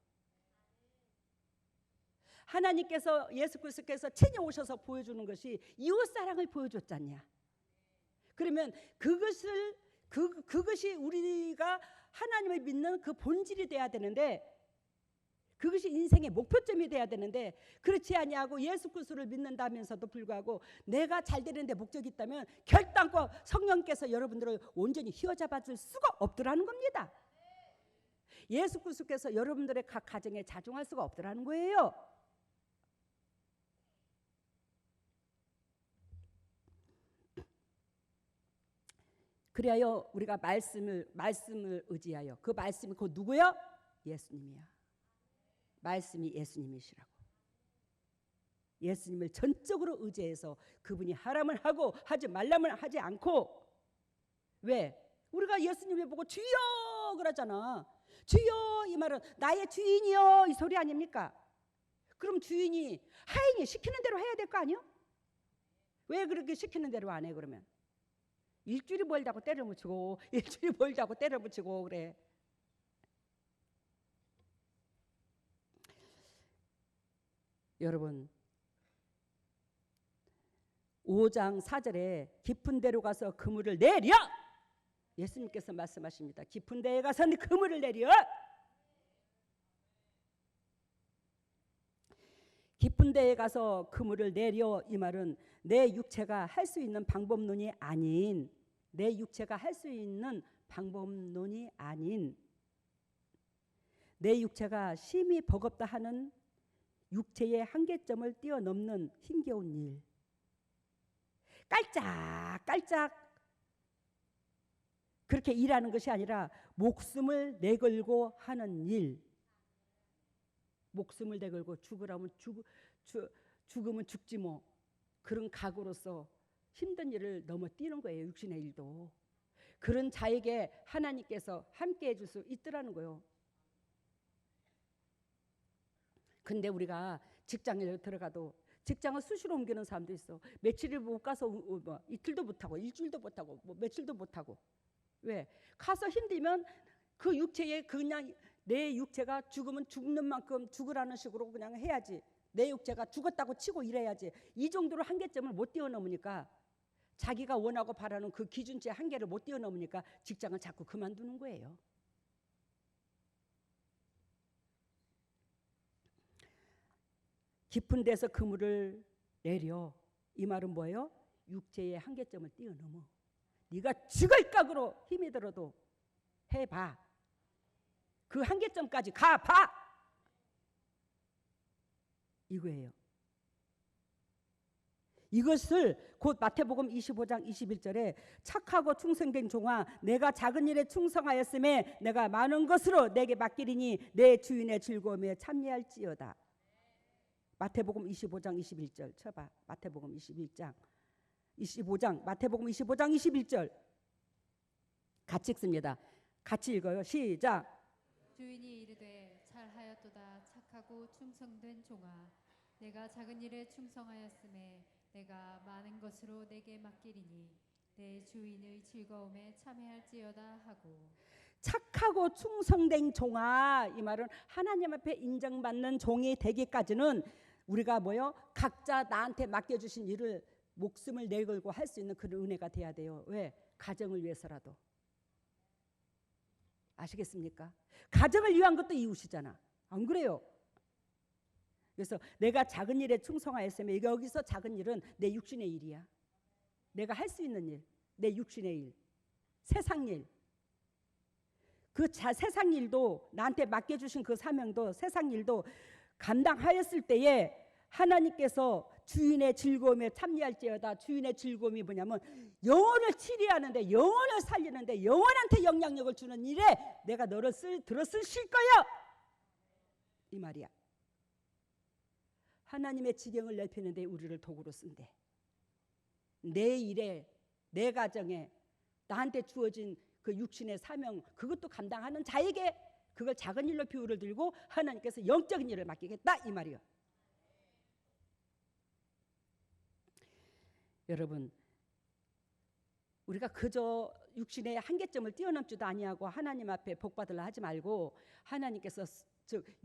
하나님께서 예수 그리스도께서 친히 오셔서 보여주는 것이 이웃 사랑을 보여줬잖냐. 그러면 그것이 우리가 하나님을 믿는 그 본질이 돼야 되는데, 그것이 인생의 목표점이 돼야 되는데 그렇지 아니하고 예수 그리스도를 믿는다면서도 불구하고 내가 잘 되는 데 목적이 있다면 결단코 성령께서 여러분들을 온전히 휘어잡아 줄 수가 없더라는 겁니다. 예수 그리스도께서 여러분들의 각 가정에 자중할 수가 없더라는 거예요. 그래야 우리가 말씀을 의지하여, 그 말씀이 곧 누구요? 예수님이야. 말씀이 예수님이시라고. 예수님을 전적으로 의지해서 그분이 하라면 하고 하지 말라면 하지 않고. 왜? 우리가 예수님을 보고 주여 그러잖아. 주여 이 말은 나의 주인이여 이 소리 아닙니까? 그럼 주인이 하인이 시키는 대로 해야 될 거 아니요? 왜 그렇게 시키는 대로 안 해 그러면? 일주일이 멀다고 때려 붙이고 일주일이 멀다고 때려 붙이고 그래. 여러분 5장 4절에 깊은 데로 가서 그물을 내려, 예수님께서 말씀하십니다. 깊은 데에 가서 그물을 내려. 깊은 데에 가서 그물을 내려 이 말은 내 육체가 할 수 있는 방법론이 아닌, 내 육체가 할 수 있는 방법론이 아닌, 내 육체가 심히 버겁다 하는 육체의 한계점을 뛰어넘는 힘겨운 일, 깔짝깔짝 그렇게 일하는 것이 아니라 목숨을 내걸고 하는 일, 목숨을 내걸고 죽으면 죽지 뭐, 그런 각오로서 힘든 일을 넘어뛰는 거예요. 육신의 일도. 그런 자에게 하나님께서 함께 해줄 수 있더라는 거예요. 근데 우리가 직장에 들어가도 직장을 수시로 옮기는 사람도 있어. 며칠을 못 가서 뭐 이틀도 못하고 일주일도 못하고 뭐 며칠도 못하고. 왜? 가서 힘들면 그 육체에 그냥 내 육체가 죽으면 죽는 만큼 죽으라는 식으로 그냥 해야지. 내 육체가 죽었다고 치고 일해야지. 이 정도로 한계점을 못 뛰어넘으니까, 자기가 원하고 바라는 그 기준치의 한계를 못 뛰어넘으니까 직장을 자꾸 그만두는 거예요. 깊은 데서 그물을 내려. 이 말은 뭐예요? 육체의 한계점을 뛰어넘어. 네가 죽을 각오로 힘이 들어도 해봐. 그 한계점까지 가봐. 이거예요. 이것을 곧 마태복음 25장 21절에 착하고 충성된 종아, 내가 작은 일에 충성하였음에 내가 많은 것으로 내게 맡기리니 내 주인의 즐거움에 참여할지어다. 마태복음 25장 21절 쳐봐. 마태복음 25장 21절 같이 읽습니다. 같이 읽어요. 시작. 주인이 이르되 잘하였도다 착하고 충성된 종아, 내가 작은 일에 충성하였음에 내가 많은 것으로 내게 맡기리니 내 주인의 즐거움에 참여할지어다 하고. 착하고 충성된 종아, 이 말은 하나님 앞에 인정받는 종이 되기까지는 우리가 뭐요? 각자 나한테 맡겨주신 일을 목숨을 내걸고 할 수 있는 그런 은혜가 돼야 돼요. 왜? 가정을 위해서라도. 아시겠습니까? 가정을 위한 것도 이웃이잖아. 안 그래요? 그래서 내가 작은 일에 충성하였으면, 여기서 작은 일은 내 육신의 일이야. 내가 할 수 있는 일, 내 육신의 일, 세상 일. 그 세상 일도, 나한테 맡겨주신 그 사명도, 세상 일도 감당하였을 때에 하나님께서 주인의 즐거움에 참여할지어다. 주인의 즐거움이 뭐냐면 영혼을 치리하는데, 영혼을 살리는데, 영혼한테 영향력을 주는 일에 내가 너를 들어 쓰실 거야, 이 말이야. 하나님의 지경을 넓히는데 우리를 도구로 쓴대. 내 일에, 내 가정에 나한테 주어진 그 육신의 사명, 그것도 감당하는 자에게 그걸 작은 일로 비유를 들고 하나님께서 영적인 일을 맡기겠다, 이 말이요. 여러분, 우리가 그저 육신의 한계점을 뛰어넘지도 아니하고 하나님 앞에 복받으려 하지 말고, 하나님께서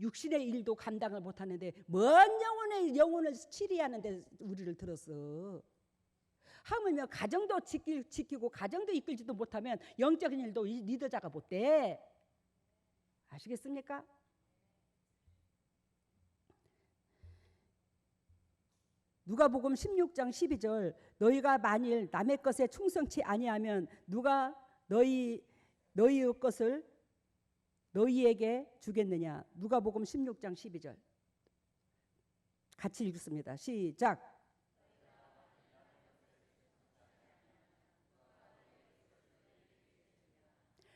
육신의 일도 감당을 못하는데 먼 영혼을 치리하는데 우리를 들었어. 하물며 가정도 지키고 가정도 이끌지도 못하면 영적인 일도 이 리더자가 못돼. 아시겠습니까? 누가복음 16장 12절, 너희가 만일 남의 것에 충성치 아니하면 누가 너희의 것을 너희에게 주겠느냐. 누가복음 16장 12절 같이 읽습니다. 시작.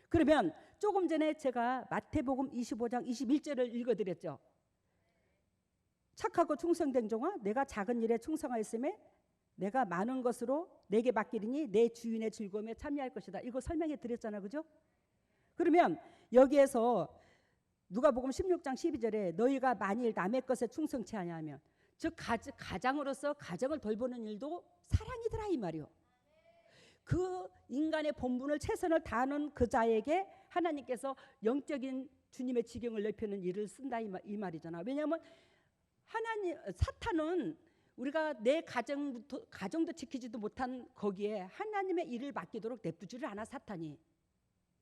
그러면 조금 전에 제가 마태복음 25장 21절을 읽어드렸죠. 착하고 충성된 종아, 내가 작은 일에 충성하였음에 내가 많은 것으로 내게 맡기리니 내 주인의 즐거움에 참여할 것이다. 이거 설명해 드렸잖아, 그죠? 그러면 여기에서 누가복음 16장 12절에 너희가 만일 남의 것에 충성치 아니하면, 즉 가장으로서 가정을 돌보는 일도 사랑이더라, 이 말이요. 그 인간의 본분을 최선을 다하는 그 자에게 하나님께서 영적인 주님의 지경을 넓히는 일을 쓴다, 이 말이잖아. 왜냐하면 사탄은 우리가 내 가정도 지키지도 못한 거기에 하나님의 일을 맡기도록 냅두지를 않아. 사탄이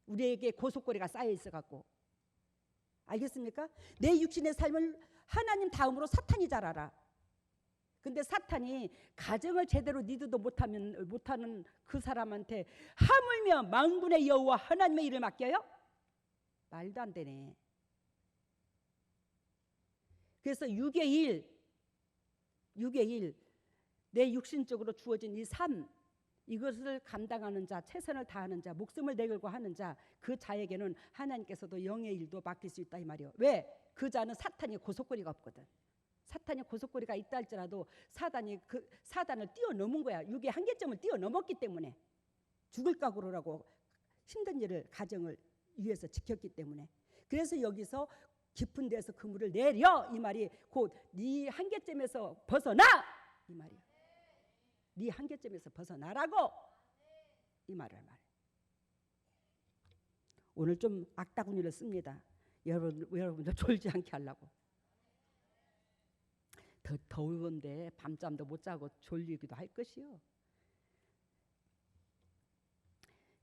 우리에게 고속거리가 쌓여 있어 갖고. 알겠습니까? 내 육신의 삶을 하나님 다음으로 사탄이 잘 알아. 근데 사탄이 가정을 제대로 리드도 못하는 그 사람한테 하물며 만군의 여호와 하나님의 일을 맡겨요? 말도 안 되네. 그래서 6의 1, 내 육신적으로 주어진 이 삶, 이것을 감당하는 자, 최선을 다하는 자, 목숨을 내걸고 하는 자, 그 자에게는 하나님께서도 영의 일도 맡길 수 있다, 이 말이요. 왜? 그 자는 사탄이 고속거리가 없거든. 사탄이 고속거리가 있다 할지라도 사단을 뛰어넘은 거야. 육의 한계점을 뛰어넘었기 때문에, 죽을 각오로라고 힘든 일을 가정을 위해서 지켰기 때문에. 그래서 여기서 깊은 데서 그물을 내려, 이 말이 곧 네 한계점에서 벗어나, 이 말이야. 네 한계점에서 벗어나라고 이 말을 말해. 오늘 좀 악다구니를 씁니다. 여러분들 졸지 않게 하려고. 더 더운데 밤잠도 못 자고 졸리기도 할 것이요.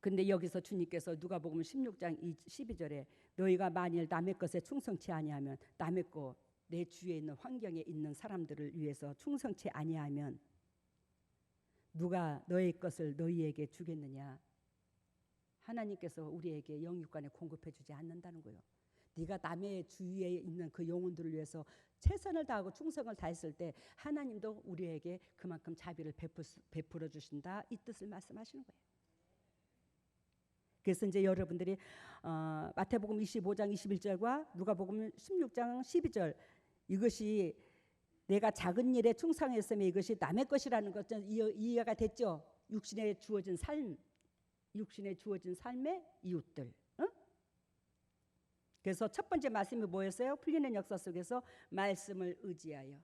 근데 여기서 주님께서 누가복음 16장 12절에 너희가 만일 남의 것에 충성치 아니하면, 남의 것, 내 주위에 있는 환경에 있는 사람들을 위해서 충성치 아니하면 누가 너의 것을 너희에게 주겠느냐. 하나님께서 우리에게 영육간에 공급해 주지 않는다는 거예요. 네가 남의 주위에 있는 그 영혼들을 위해서 최선을 다하고 충성을 다했을 때 하나님도 우리에게 그만큼 자비를 베풀어 주신다, 이 뜻을 말씀하시는 거예요. 그래서 이제 여러분들이 마태복음 25장 21절과 누가복음 16장 12절, 이것이 내가 작은 일에 충성했으면 이것이 남의 것이라는 것은 이해가 됐죠. 육신에 주어진 삶의 이웃들. 그래서 첫 번째 말씀이 뭐였어요? 풀리는 역사 속에서 말씀을 의지하여,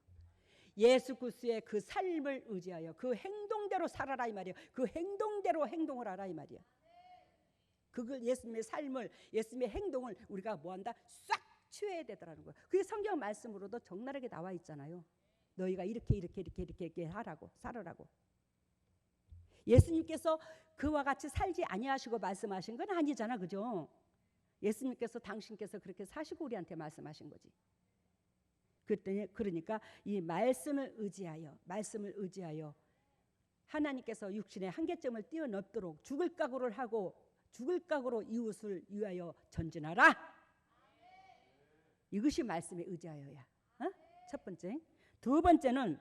예수 그리스도의 그 삶을 의지하여 그 행동대로 살아라, 이 말이에요. 그 행동대로 행동을 하라, 이 말이에요. 그걸 예수님의 삶을, 예수님의 행동을 우리가 뭐한다? 싹 취해야 되더라는 거예요. 그게 성경 말씀으로도 적나라하게 나와 있잖아요. 너희가 이렇게 하라고, 살아라고. 예수님께서 그와 같이 살지 아니하시고 말씀하신 건 아니잖아, 그죠? 예수님께서, 당신께서 그렇게 사시고 우리한테 말씀하신 거지. 그러니까 이 말씀을 의지하여 하나님께서 육신의 한계점을 뛰어넘도록 죽을 각오를 하고 죽을 각오로 이웃을 위하여 전진하라. 이것이 말씀에 의지하여야. 첫 번째. 두 번째는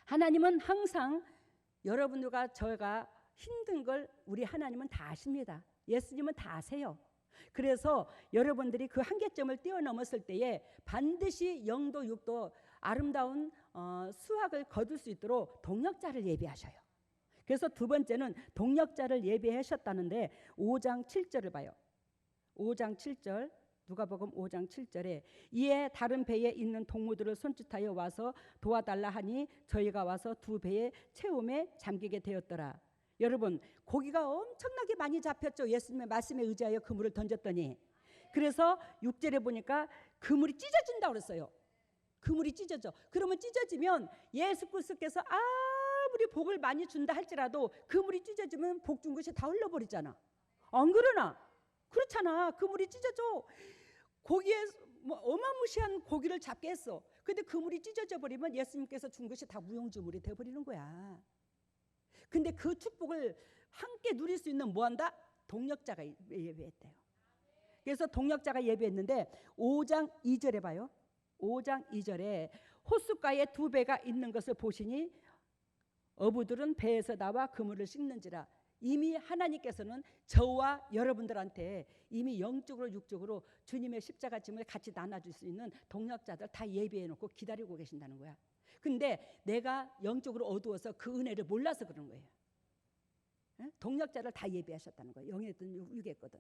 하나님은 항상 여러분들과 저가 힘든 걸 우리 하나님은 다 아십니다. 예수님은 다 아세요. 그래서 여러분들이 그 한계점을 뛰어넘었을 때에 반드시 영도 육도 아름다운 수확을 거둘 수 있도록 동력자를 예비하셔요. 그래서 두 번째는 동력자를 예비하셨다는데 5장 7절을 봐요. 5장 7절, 누가복음 5장 7절에 이에 다른 배에 있는 동무들을 손짓하여 와서 도와달라 하니 저희가 와서 두 배의 채움에 잠기게 되었더라. 여러분, 고기가 엄청나게 많이 잡혔죠. 예수님의 말씀에 의지하여 그물을 던졌더니. 그래서 6절에 보니까 그물이 찢어진다고 그랬어요. 그물이 찢어져. 그러면 찢어지면 예수 그리스도께서 아무리 복을 많이 준다 할지라도 그물이 찢어지면 복 준 것이 다 흘러버리잖아. 안 그러나? 그렇잖아. 그물이 찢어져. 고기에 뭐 어마무시한 고기를 잡게 했어. 근데 그물이 찢어져 버리면 예수님께서 준 것이 다 무용지물이 돼버리는 거야. 근데 그 축복을 함께 누릴 수 있는 뭐한다? 동력자가 예배했대요. 그래서 동력자가 예배했는데 5장 2절에 봐요. 5장 2절에 호숫가에 두 배가 있는 것을 보시니 어부들은 배에서 나와 그물을 씻는지라. 이미 하나님께서는 저와 여러분들한테 이미 영적으로 육적으로 주님의 십자가 짐을 같이 나눠줄 수 있는 동력자들 다 예비해놓고 기다리고 계신다는 거야. 근데 내가 영적으로 어두워서 그 은혜를 몰라서 그런 거예요. 동력자를 다 예비하셨다는 거예요. 영이든 육이든.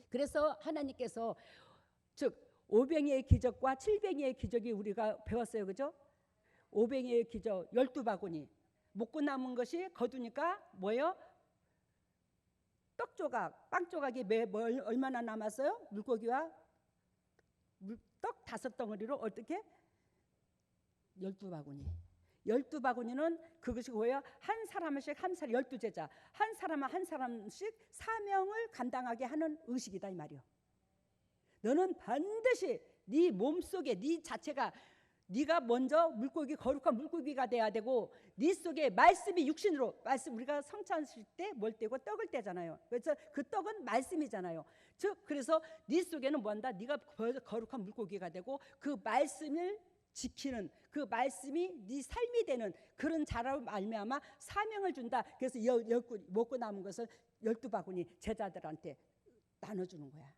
그래서 하나님께서 즉 오병이의 기적과 칠병이의 기적이 우리가 배웠어요. 그죠? 오병이의 기적 12바구니 먹고 남은 것이 거두니까 뭐예요? 떡 조각, 빵 조각이 얼마나 남았어요? 물고기와 떡 5덩어리로 어떻게? 12바구니. 12바구니는 그것이 뭐예요? 한 사람씩 12제자, 한 사람씩 사명을 감당하게 하는 의식이다, 이 말이요. 너는 반드시 네 몸속에 네 자체가 네가 먼저 물고기, 거룩한 물고기가 돼야 되고 네 속에 말씀이 육신으로, 말씀 우리가 성찬하실 때 뭘 떼고 떡을 떼잖아요. 그래서 그 떡은 말씀이잖아요. 즉 그래서 네 속에는 뭐한다? 네가 거룩한 물고기가 되고 그 말씀을 지키는, 그 말씀이 네 삶이 되는 그런 자라로 말미암아 사명을 준다. 그래서 먹고 남은 것을 12바구니 제자들한테 나눠주는 거야.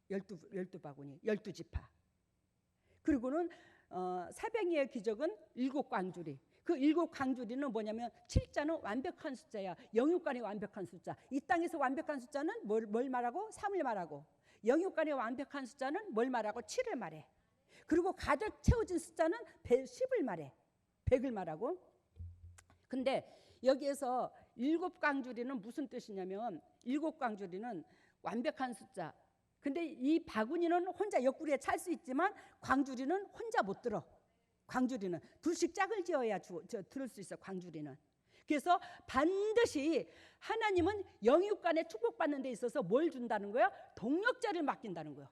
열두 바구니, 12지파. 그리고는 사뱅이의 기적은 7광주리. 그 7광주리는 뭐냐면 7자는 완벽한 숫자야. 영육간의 완벽한 숫자. 이 땅에서 완벽한 숫자는 뭘 말하고? 3을 말하고. 영육간의 완벽한 숫자는 뭘 말하고? 7을 말해. 그리고 가득 채워진 숫자는 10을 말해. 100을 말하고. 근데 여기에서 7광주리는 무슨 뜻이냐면 7광주리는 완벽한 숫자. 근데 이 바구니는 혼자 옆구리에 찰 수 있지만 광주리는 혼자 못 들어. 광주리는 둘씩 짝을 지어야 들을 수 있어. 광주리는. 그래서 반드시 하나님은 영육간에 축복받는 데 있어서 뭘 준다는 거야? 동력자를 맡긴다는 거야.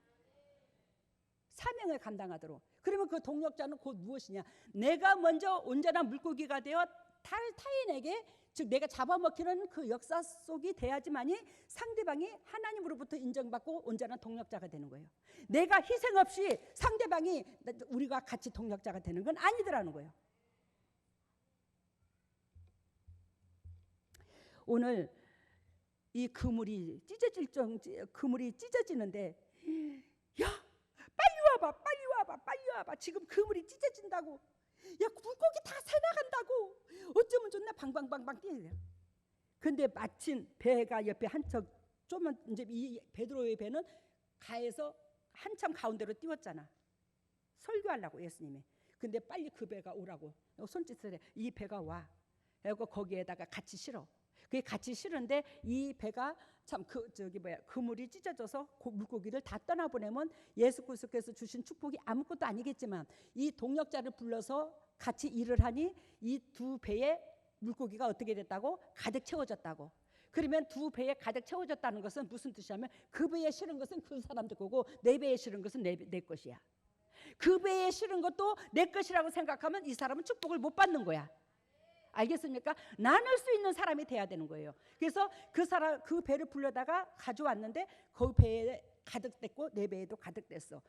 사명을 감당하도록. 그러면 그 동력자는 곧 무엇이냐? 내가 먼저 온전한 물고기가 되어 타인에게, 즉 내가 잡아먹히는 그 역사 속이 돼야지만이 상대방이 하나님으로부터 인정받고 온전한 동력자가 되는 거예요. 내가 희생 없이 상대방이 우리가 같이 동력자가 되는 건 아니더라는 거예요. 오늘 이 그물이 찢어지는데, 야 빨리 와봐 지금 그물이 찢어진다고, 야 물고기 다 새나간다고, 어쩌면 좋나, 방방방방 뛰어야. 근데 마침 배가 옆에 한척 좀만, 이제 이 베드로의 배는 가에서 한참 가운데로 띄웠잖아. 설교하려고 예수님이. 근데 빨리 그 배가 오라고 손짓을 해. 이 배가 와. 그리고 거기에다가 같이 실어. 그게 같이 실은데 이 배가 참 그물이 찢어져서 물고기를 다 떠나보내면 예수 그리스도께서 주신 축복이 아무것도 아니겠지만 이 동력자를 불러서 같이 일을 하니 이 두 배의 물고기가 어떻게 됐다고? 가득 채워졌다고. 그러면 두 배에 가득 채워졌다는 것은 무슨 뜻이냐면 그 배에 실은 것은 그 사람들 거고 내 배에 실은 것은 내 것이야. 그 배에 실은 것도 내 것이라고 생각하면 이 사람은 축복을 못 받는 거야. 알겠습니까? 나눌 수 있는 사람이 돼야 되는 거예요. 그래서 그 배를 불러다가 가져왔는데 그 배에 가득 됐고 내 배에도 가득 됐어.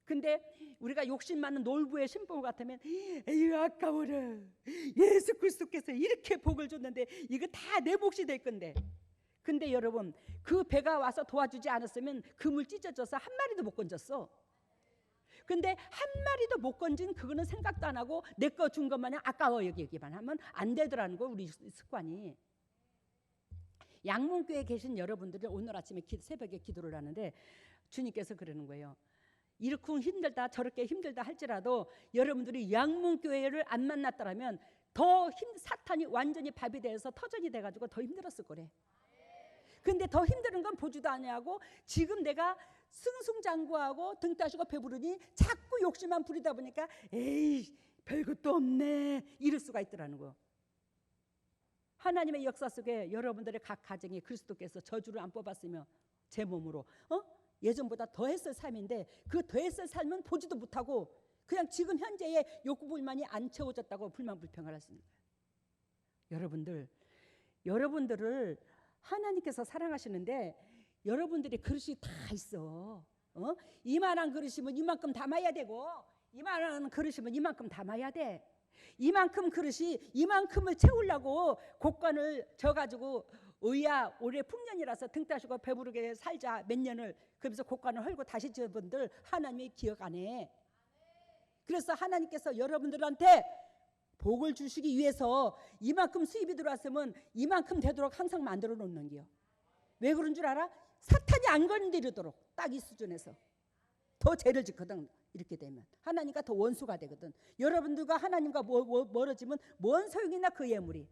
근데 우리가 욕심 많은 놀부의 신부 같으면 에휴 아까워라, 예수 그리스도께서 이렇게 복을 줬는데 이거 다 내 몫이 될 건데. 근데 여러분, 그 배가 와서 도와주지 않았으면 그물 찢어져서 한 마리도 못 건졌어. 근데 한 마리도 못 건진 그거는 생각도 안 하고 내 거 준 것만 아까워 여기기만 하면 안 되더라는 거, 우리 습관이. 양문교에 계신 여러분들은 오늘 아침에 새벽에 기도를 하는데 주님께서 그러는 거예요. 이렇게 힘들다 저렇게 힘들다 할지라도 여러분들이 양문교회를 안 만났더라면 사탄이 완전히 밥이 돼서 터전이 돼가지고 더 힘들었을 거래. 근데 더 힘든 건 보지도 아니하고 지금 내가 승승장구하고 등 따시고 배부르니 자꾸 욕심만 부리다 보니까 에이 별것도 없네 이럴 수가 있더라는 거예요. 하나님의 역사 속에 여러분들의 각 가정이 그리스도께서 저주를 안 뽑았으면 제 몸으로 예전보다 더했을 삶인데 그 더했을 삶은 보지도 못하고 그냥 지금 현재의 욕구불만이 안 채워졌다고 불만불평을 하십니다. 여러분들을 하나님께서 사랑하시는데 여러분들의 그릇이 다 있어. 이만한 그릇이면 이만큼 담아야 되고 이만한 그릇이면 이만큼 담아야 돼. 이만큼 그릇이 이만큼을 채우려고 곡간을 져가지고 의야 올해 풍년이라서 등 따시고 배부르게 살자 몇 년을 그러면서 곡간을 헐고 다시 지은 분들 하나님이 기억 안 해. 그래서 하나님께서 여러분들한테 복을 주시기 위해서 이만큼 수입이 들어왔으면 이만큼 되도록 항상 만들어 놓는 게요. 왜 그런 줄 알아? 사탄이 안 건드리도록 딱 이 수준에서 더 죄를 짓거든. 이렇게 되면 하나님과 더 원수가 되거든. 여러분들과 하나님과 멀어지면 뭔 소용이나 그 예물이,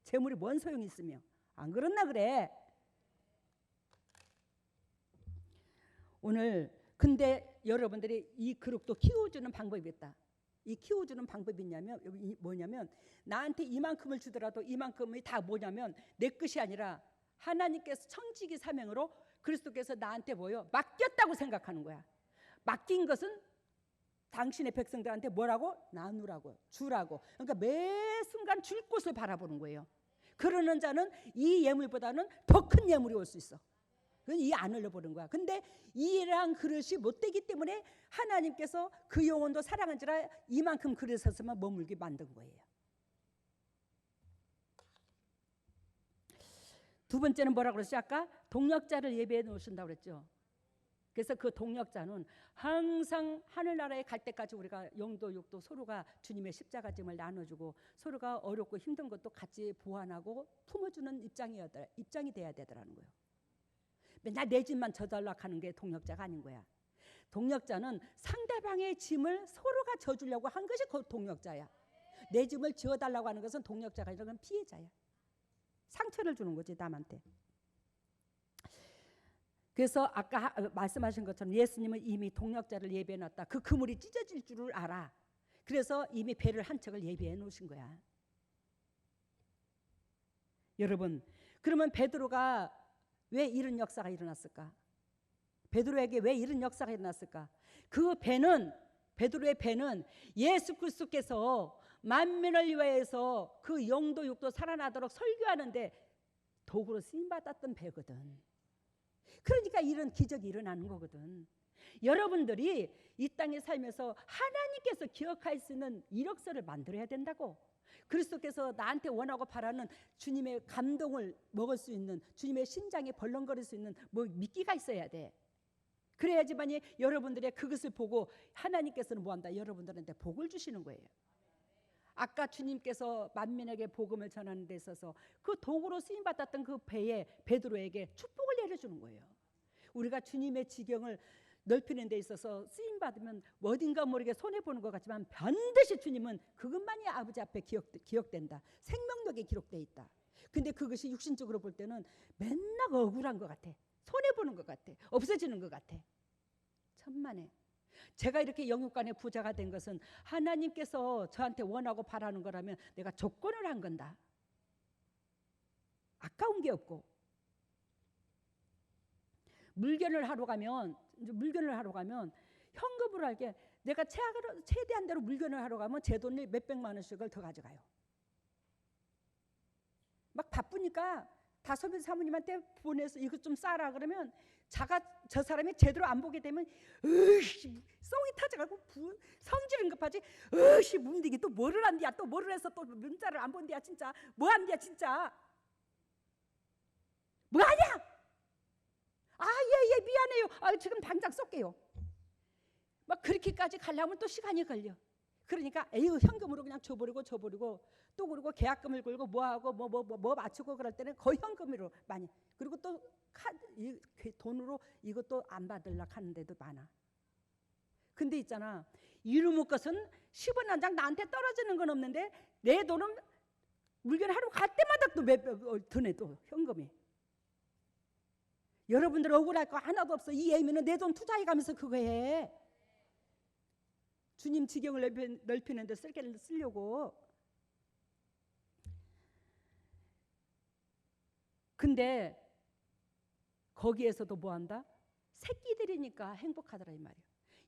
재물이 뭔 소용이 있으며. 안 그렇나 그래. 오늘 근데 여러분들이 이 그릇도 키워주는 방법이 있다. 이 키워주는 방법이 뭐냐면 나한테 이만큼을 주더라도 이만큼이 다 뭐냐면 내 것이 아니라 하나님께서 청지기 사명으로 그리스도께서 나한테 맡겼다고 생각하는 거야. 맡긴 것은 당신의 백성들한테 뭐라고? 나누라고, 주라고. 그러니까 매 순간 줄 곳을 바라보는 거예요. 그러는 자는 이 예물보다는 더 큰 예물이 올 수 있어. 그건 이 안 흘려보는 거야. 근데 이랑 그릇이 못되기 때문에 하나님께서 그 영혼도 사랑한지라 이만큼 그릇에서만 머물게 만든 거예요. 두 번째는 뭐라고 그랬지? 아까 동력자를 예배해 놓으신다고 그랬죠. 그래서 그 동역자는 항상 하늘나라에 갈 때까지 우리가 영도 육도 서로가 주님의 십자가짐을 나눠주고 서로가 어렵고 힘든 것도 같이 보완하고 품어주는 입장이 돼야 되더라는 거예요. 맨날 내 짐만 져달라 하는 게 동역자가 아닌 거야. 동역자는 상대방의 짐을 서로가 져주려고 한 것이 그 동역자야. 내 짐을 지어달라고 하는 것은 동역자가 아니라 그건 피해자야. 상처를 주는 거지 남한테. 그래서 아까 말씀하신 것처럼 예수님은 이미 동역자를 예비해 놨다. 그 그물이 찢어질 줄을 알아. 그래서 이미 배를 한 척을 예비해 놓으신 거야. 여러분, 그러면 베드로가 왜 이런 역사가 일어났을까? 베드로에게 왜 이런 역사가 일어났을까? 그 배는, 베드로의 배는 예수 그리스도께서 만민을 위하여서 그 영도 육도 살아나도록 설교하는데 도구로 쓰임받았던 배거든. 그러니까 이런 기적이 일어나는 거거든. 여러분들이 이 땅에 살면서 하나님께서 기억할 수 있는 이력서를 만들어야 된다고. 그리스도께서 나한테 원하고 바라는 주님의 감동을 먹을 수 있는, 주님의 심장이 벌렁거릴 수 있는 미끼가 있어야 돼. 그래야지만이 여러분들의 그것을 보고 하나님께서는 뭐한다? 여러분들한테 복을 주시는 거예요. 아까 주님께서 만민에게 복음을 전하는 데 있어서 그 도구로 쓰임받았던 그 배에 베드로에게 축복을 내려주는 거예요. 우리가 주님의 지경을 넓히는 데 있어서 쓰임받으면 어딘가 모르게 손해보는 것 같지만 반드시 주님은 그것만이 아버지 앞에 기억된다. 생명력에 기록되어 있다. 근데 그것이 육신적으로 볼 때는 맨날 억울한 것 같아. 손해보는 것 같아. 없어지는 것 같아. 천만에. 제가 이렇게 영육간의 부자가 된 것은 하나님께서 저한테 원하고 바라는 거라면 내가 조건을 한 건다. 아까운 게 없고. 물건을 하러 가면 현금으로 할게 내가 최대한 대로 물건을 하러 가면 제 돈을 몇백만 원씩을 더 가져가요. 막 바쁘니까 다솜이 사모님한테 보내서 이것 좀 싸라 그러면 저 사람이 제대로 안 보게 되면 썽이 타져가고 성질은 급하지. 문디기 또 뭐를 한디야, 또 뭐를 해서 또 문자를 안 본디야, 진짜 뭐 한디야, 진짜 뭐 하냐? 예, 미안해요. 지금 당장 쏠게요. 막 그렇게까지 가려면 또 시간이 걸려. 그러니까 현금으로 그냥 줘버리고 또 그리고 계약금을 걸고 뭐하고 뭐 맞추고 그럴 때는 거의 현금으로 많이. 그리고 또 돈으로 이것도 안 받으려고 하는 데도 많아. 근데 있잖아, 이놈의 것은 10원 한 장 나한테 떨어지는 건 없는데 내 돈은 물건 하러 갈 때마다 또 드네, 또 현금이. 여러분들 억울할 거 하나도 없어. 이 애미는 내 돈 투자해가면서 그거 해. 주님 지경을 넓히는 데 쓰려고. 근데 거기에서도 뭐한다? 새끼들이니까 행복하더라 이 말이에요.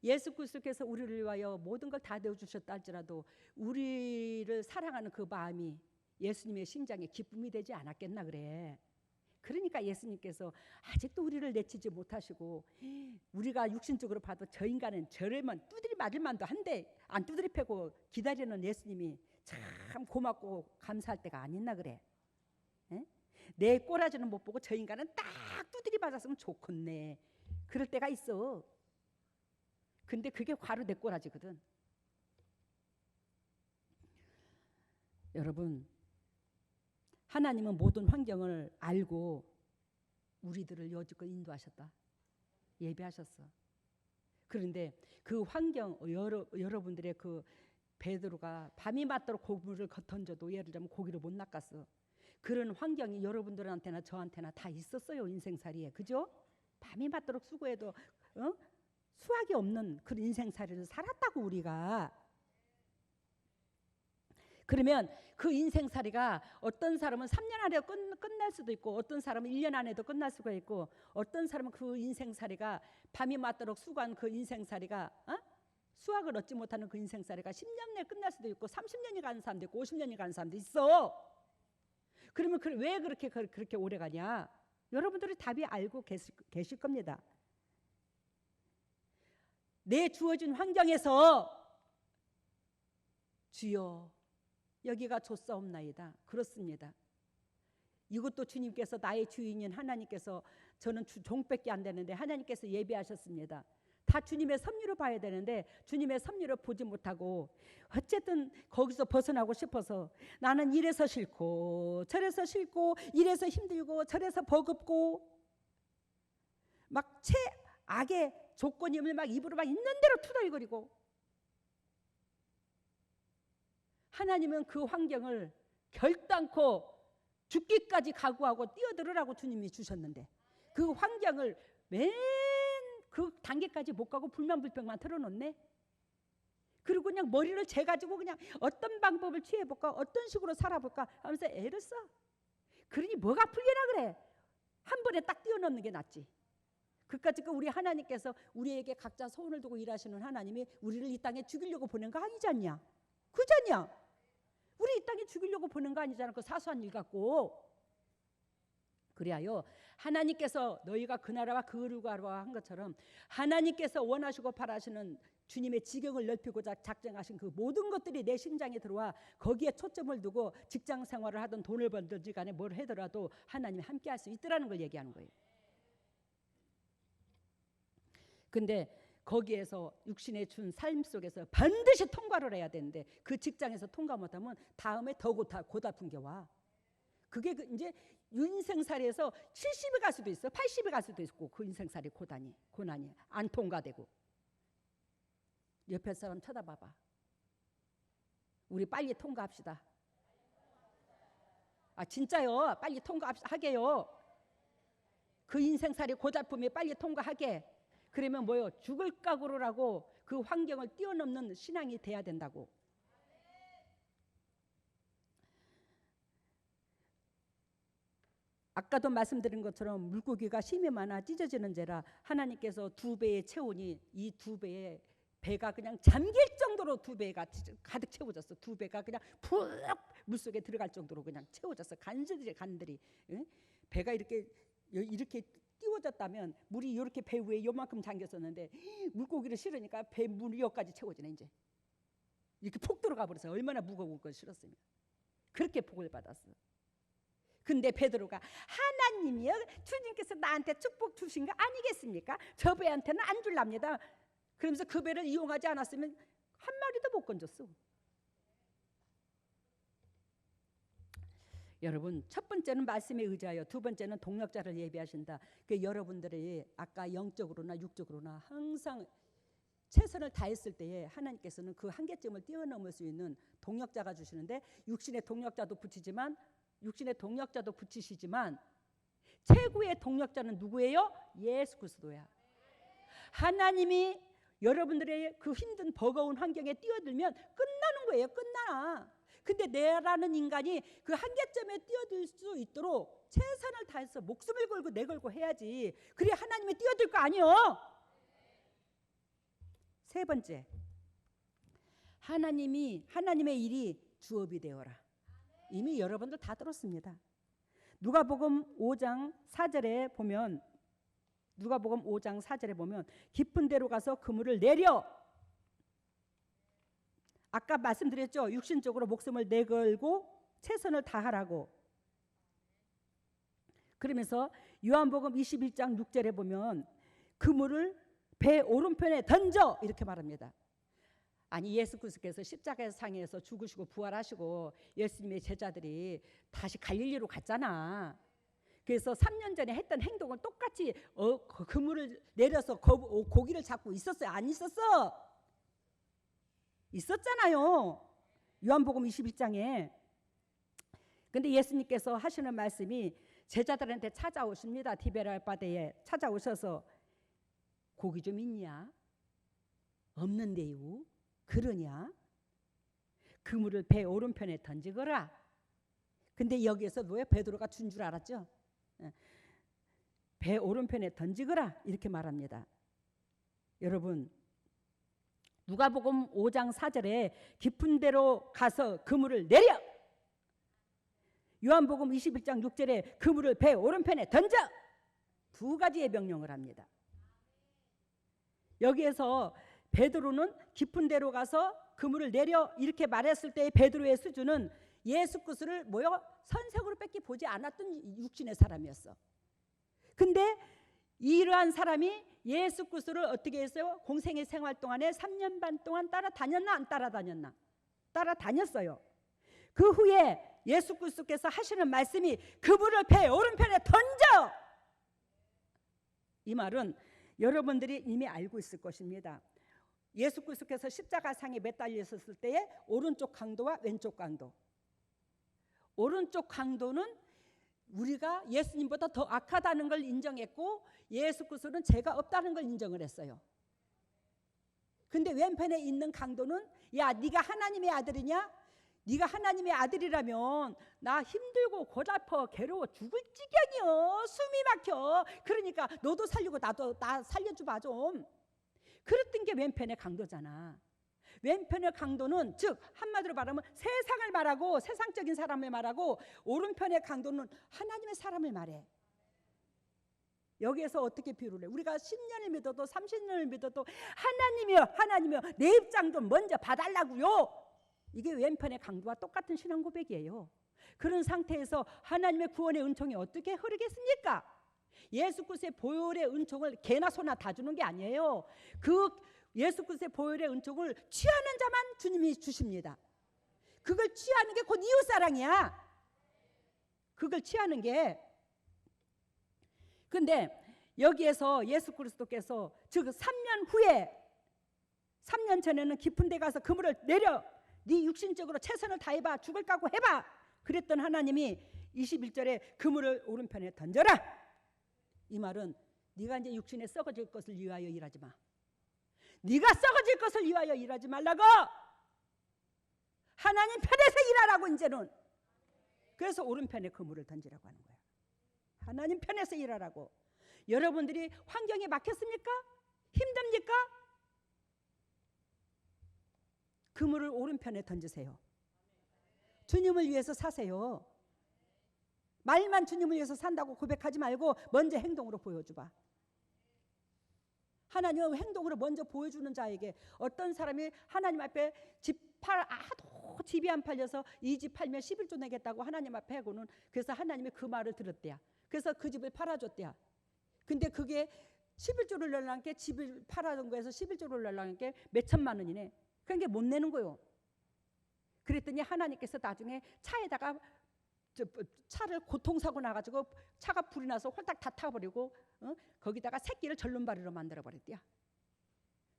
예수 그리스도께서 우리를 위하여 모든 걸 다 내어주셨다 할지라도 우리를 사랑하는 그 마음이 예수님의 심장에 기쁨이 되지 않았겠나 그래. 그러니까 예수님께서 아직도 우리를 내치지 못하시고, 우리가 육신적으로 봐도 저 인간은 저래만 두드리 맞을 만도 한데 안 두드리 패고 기다리는 예수님이 참 고맙고 감사할 때가 아니나 그래. 에? 내 꼬라지는 못 보고 저 인간은 딱 두드리 맞았으면 좋겠네, 그럴 때가 있어. 근데 그게 바로 내 꼬라지거든. 여러분, 하나님은 모든 환경을 알고 우리들을 여지껏 인도하셨다. 예배하셨어. 그런데 그 환경, 여러분들의 그 베드로가 밤이 맞도록 고기를 던져도 예를 들면 고기를 못 낚았어. 그런 환경이 여러분들한테나 저한테나 다 있었어요, 인생살이에. 그죠? 밤이 맞도록 수고해도 수확이 없는 그런 인생살이를 살았다고 우리가. 그러면 그 인생살이가 어떤 사람은 3년 안에 끝날 수도 있고, 어떤 사람은 1년 안에도 끝날 수가 있고, 어떤 사람은 그 인생살이가 밤이 맞도록 수고한 그 인생살이가 수확을 얻지 못하는 그 인생살이가 10년 내에 끝날 수도 있고, 30년이 가는 사람도 있고, 50년이 가는 사람도 있어. 그러면 왜 그렇게 오래 가냐? 여러분들이 답이 알고 계실 겁니다. 내 주어진 환경에서 주여 여기가 좋사옵나이다. 그렇습니다. 이것도 주님께서 나의 주인인 하나님께서 저는 종밖에 안 되는데 하나님께서 예비하셨습니다. 다 주님의 섭리로 봐야 되는데 주님의 섭리로 보지 못하고 어쨌든 거기서 벗어나고 싶어서 나는 이래서 싫고 저래서 싫고 이래서 힘들고 저래서 버겁고 막 최악의 조건임을 막 입으로 막 있는 대로 투덜거리고 하나님은 그 환경을 결단코 죽기까지 각오하고 뛰어들으라고 주님이 주셨는데 그 환경을 맨 그 단계까지 못 가고 불만불평만 틀어놓네. 그리고 그냥 머리를 재가지고 그냥 어떤 방법을 취해볼까 어떤 식으로 살아볼까 하면서 애를 써. 그러니 뭐가 풀리나 그래. 한 번에 딱 뛰어넘는 게 낫지. 그까짓 거 우리 하나님께서 우리에게 각자 소원을 두고 일하시는 하나님이 우리를 이 땅에 죽이려고 보낸 거 아니지 않냐. 그지 않냐. 우리 이 땅에 죽이려고 보낸 거 아니잖아. 그 사소한 일 갖고. 그래야요 하나님께서 너희가 그 나라와 그 의를 구하라 한 것처럼 하나님께서 원하시고 바라시는 주님의 지경을 넓히고자 작정하신 그 모든 것들이 내 심장에 들어와 거기에 초점을 두고 직장 생활을 하든 돈을 벌든지 간에 뭘 하더라도 하나님이 함께 할 수 있더라는 걸 얘기하는 거예요. 근데 거기에서 육신의 준 삶 속에서 반드시 통과를 해야 되는데 그 직장에서 통과 못하면 다음에 더 고달픈 게 와. 그게 이제 인생살이에서 70이 갈 수도 있어 80이 갈 수도 있고 그 인생살이 고난이 안 통과되고 옆에 사람 쳐다봐봐. 우리 빨리 통과합시다. 아 진짜요. 빨리 통과하게요. 그 인생살이 고달픔이 빨리 통과하게. 그러면 뭐요? 죽을 각오로라고 그 환경을 뛰어넘는 신앙이 돼야 된다고. 아까도 말씀드린 것처럼 물고기가 힘이 많아 찢어지는 죄라 하나님께서 2배의 체온이 이 2배의 배가 그냥 잠길 정도로 2배가 가득 채워졌어. 2배가 그냥 푹 물속에 들어갈 정도로 그냥 채워졌어. 간들이 응? 배가 이렇게 띄워졌다면 물이 이렇게 배 위에 요만큼 잠겼었는데 물고기를 실으니까 배 물이 여기까지 채워지네. 이제 이렇게 폭 들어가 버려서 얼마나 무거운 걸 실었으면 그렇게 복을 받았어. 근데 베드로가 하나님이요 주님께서 나한테 축복 주신 거 아니겠습니까? 저 배한테는 안 줄랍니다. 그러면서 그 배를 이용하지 않았으면 한 마리도 못 건졌어. 여러분 첫 번째는 말씀에 의지하여 두 번째는 동력자를 예비하신다. 그 여러분들이 아까 영적으로나 육적으로나 항상 최선을 다했을 때에 하나님께서는 그 한계점을 뛰어넘을 수 있는 동력자가 주시는데 육신의 동력자도 붙이시지만 최고의 동력자는 누구예요? 예수 그리스도야. 하나님이 여러분들의 그 힘든 버거운 환경에 뛰어들면 끝나는 거예요. 끝나. 근데 내라는 인간이 그 한계점에 뛰어들 수 있도록 최선을 다해서 목숨을 걸고 내걸고 해야지. 그래 하나님이 뛰어들 거 아니요. 세 번째, 하나님의 일이 주업이 되어라. 이미 여러분들 다 들었습니다. 누가복음 5장 4절에 보면 깊은 데로 가서 그물을 내려. 아까 말씀드렸죠. 육신적으로 목숨을 내걸고 최선을 다하라고. 그러면서 요한복음 21장 6절에 보면 그물을 배 오른편에 던져 이렇게 말합니다. 아니 예수 그리스도께서 십자가의 상에서 죽으시고 부활하시고 예수님의 제자들이 다시 갈릴리로 갔잖아. 그래서 3년 전에 했던 행동을 똑같이 그물을 내려서 고기를 잡고 있었어요? 안 있었어? 있었잖아요. 요한복음 21장에. 근데 예수님께서 하시는 말씀이 제자들한테 찾아오십니다. 디베랴 바다에 찾아오셔서 고기 좀 있냐? 없는데요. 그러냐? 그물을 배 오른편에 던지거라. 근데 여기에서 왜 베드로가 준 줄 알았죠? 배 오른편에 던지거라 이렇게 말합니다. 여러분 누가복음 5장 4절에 깊은 데로 가서 그물을 내려. 요한복음 21장 6절에 그물을 배 오른편에 던져. 두 가지의 명령을 합니다. 여기에서 베드로는 깊은 데로 가서 그물을 내려 이렇게 말했을 때의 베드로의 수준은 예수 그리스도를 뭐요? 선생으로 밖에 보지 않았던 육신의 사람이었어. 근데 이러한 사람이 예수 그리스도를 어떻게 했어요? 공생의 생활 동안에 3년 반 동안 따라다녔나 안 따라다녔나? 따라다녔어요. 그 후에 예수 그리스도께서 하시는 말씀이 그분을 배 오른편에 던져. 이 말은 여러분들이 이미 알고 있을 것입니다. 예수 그리스도께서 십자가상에 매달려 있었을 때에 오른쪽 강도와 왼쪽 강도. 오른쪽 강도는 우리가 예수님보다 더 악하다는 걸 인정했고 예수 그리스도는 죄가 없다는 걸 인정을 했어요. 근데 왼편에 있는 강도는 야, 네가 하나님의 아들이냐? 네가 하나님의 아들이라면 나 힘들고 고달퍼 괴로워 죽을 지경이여. 숨이 막혀. 그러니까 너도 살리고 나도 나 살려줘봐 좀. 그랬던 게 왼편의 강도잖아. 왼편의 강도는 즉 한마디로 말하면 세상을 말하고 세상적인 사람을 말하고 오른편의 강도는 하나님의 사람을 말해. 여기에서 어떻게 비유를 해? 우리가 10년을 믿어도 30년을 믿어도 하나님이여 내 입장 좀 먼저 봐달라고요. 이게 왼편의 강도와 똑같은 신앙 고백이에요. 그런 상태에서 하나님의 구원의 은총이 어떻게 흐르겠습니까? 예수 그리스도의 보혈의 은총을 개나 소나 다 주는 게 아니에요. 그 예수 그리스도의 보혈의 은총을 취하는 자만 주님이 주십니다. 그걸 취하는 게 곧 이웃사랑이야. 그걸 취하는 게. 근데 여기에서 예수 그리스도께서 즉 3년 후에 3년 전에는 깊은 데 가서 그물을 내려 네 육신적으로 최선을 다해봐 죽을 각오 해봐 그랬던 하나님이 21절에 그물을 오른편에 던져라. 이 말은 네가 이제 육신에 썩어질 것을 위하여 일하지 마. 네가 썩어질 것을 위하여 일하지 말라고. 하나님 편에서 일하라고 이제는. 그래서 오른편에 그물을 던지라고 하는 거야. 하나님 편에서 일하라고. 여러분들이 환경에 막혔습니까? 힘듭니까? 그물을 오른편에 던지세요. 주님을 위해서 사세요. 말만 주님을 위해서 산다고 고백하지 말고 먼저 행동으로 보여줘봐. 하나님은 행동으로 먼저 보여주는 자에게 어떤 사람이 하나님 앞에 집이 안 팔려서 이 집 팔면 11조 내겠다고 하나님 앞에 하고는 그래서 하나님이 그 말을 들었대야. 그래서 그 집을 팔아줬대야. 근데 그게 11조를 내려는 게 집을 팔아준 거에서 11조를 내려는 게 몇천만 원이네. 그런 게 못 내는 거요. 그랬더니 하나님께서 나중에 차에다가 차를 교통사고 나가지고 차가 불이 나서 홀딱 다 타버리고 거기다가 새끼를 절름발이로 만들어버렸대요.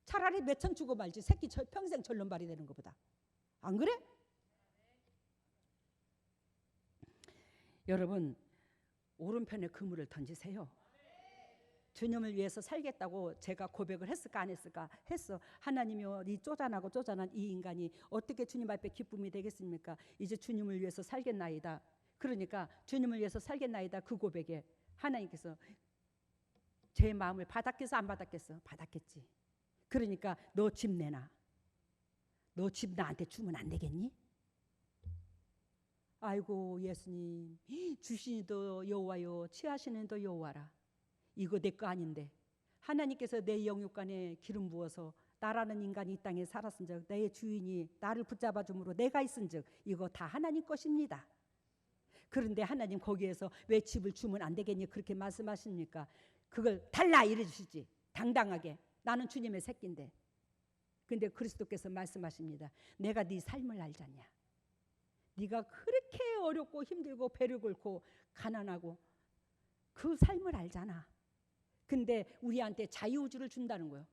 차라리 몇천 주고 말지 새끼 평생 절름발이 되는 것보다. 안 그래? 여러분 오른편에 그물을 던지세요. 주님을 위해서 살겠다고 제가 고백을 했을까 안 했을까? 했어. 하나님이여 이 쪼잔하고 쪼잔한 이 인간이 어떻게 주님 앞에 기쁨이 되겠습니까? 이제 주님을 위해서 살겠나이다. 그러니까 주님을 위해서 살겠나이다 그 고백에 하나님께서 제 마음을 받았겠어 안 받았겠어? 받았겠지. 그러니까 너 집 내놔. 너 집 나한테 주면 안 되겠니? 아이고 예수님 주시니도 여호와요 취하시는도 여호와라. 이거 내 거 아닌데 하나님께서 내 영육간에 기름 부어서 나라는 인간이 이 땅에 살았은즉 내 주인이 나를 붙잡아 줌으로 내가 있은즉 이거 다 하나님 것입니다. 그런데 하나님 거기에서 왜 집을 주면 안 되겠니 그렇게 말씀하십니까? 그걸 달라 이래 주시지. 당당하게 나는 주님의 새끼인데. 근데 그리스도께서 말씀하십니다. 내가 네 삶을 알잖냐. 네가 그렇게 어렵고 힘들고 배를 긁고 가난하고 그 삶을 알잖아. 근데 우리한테 자유우주를 준다는 거예요.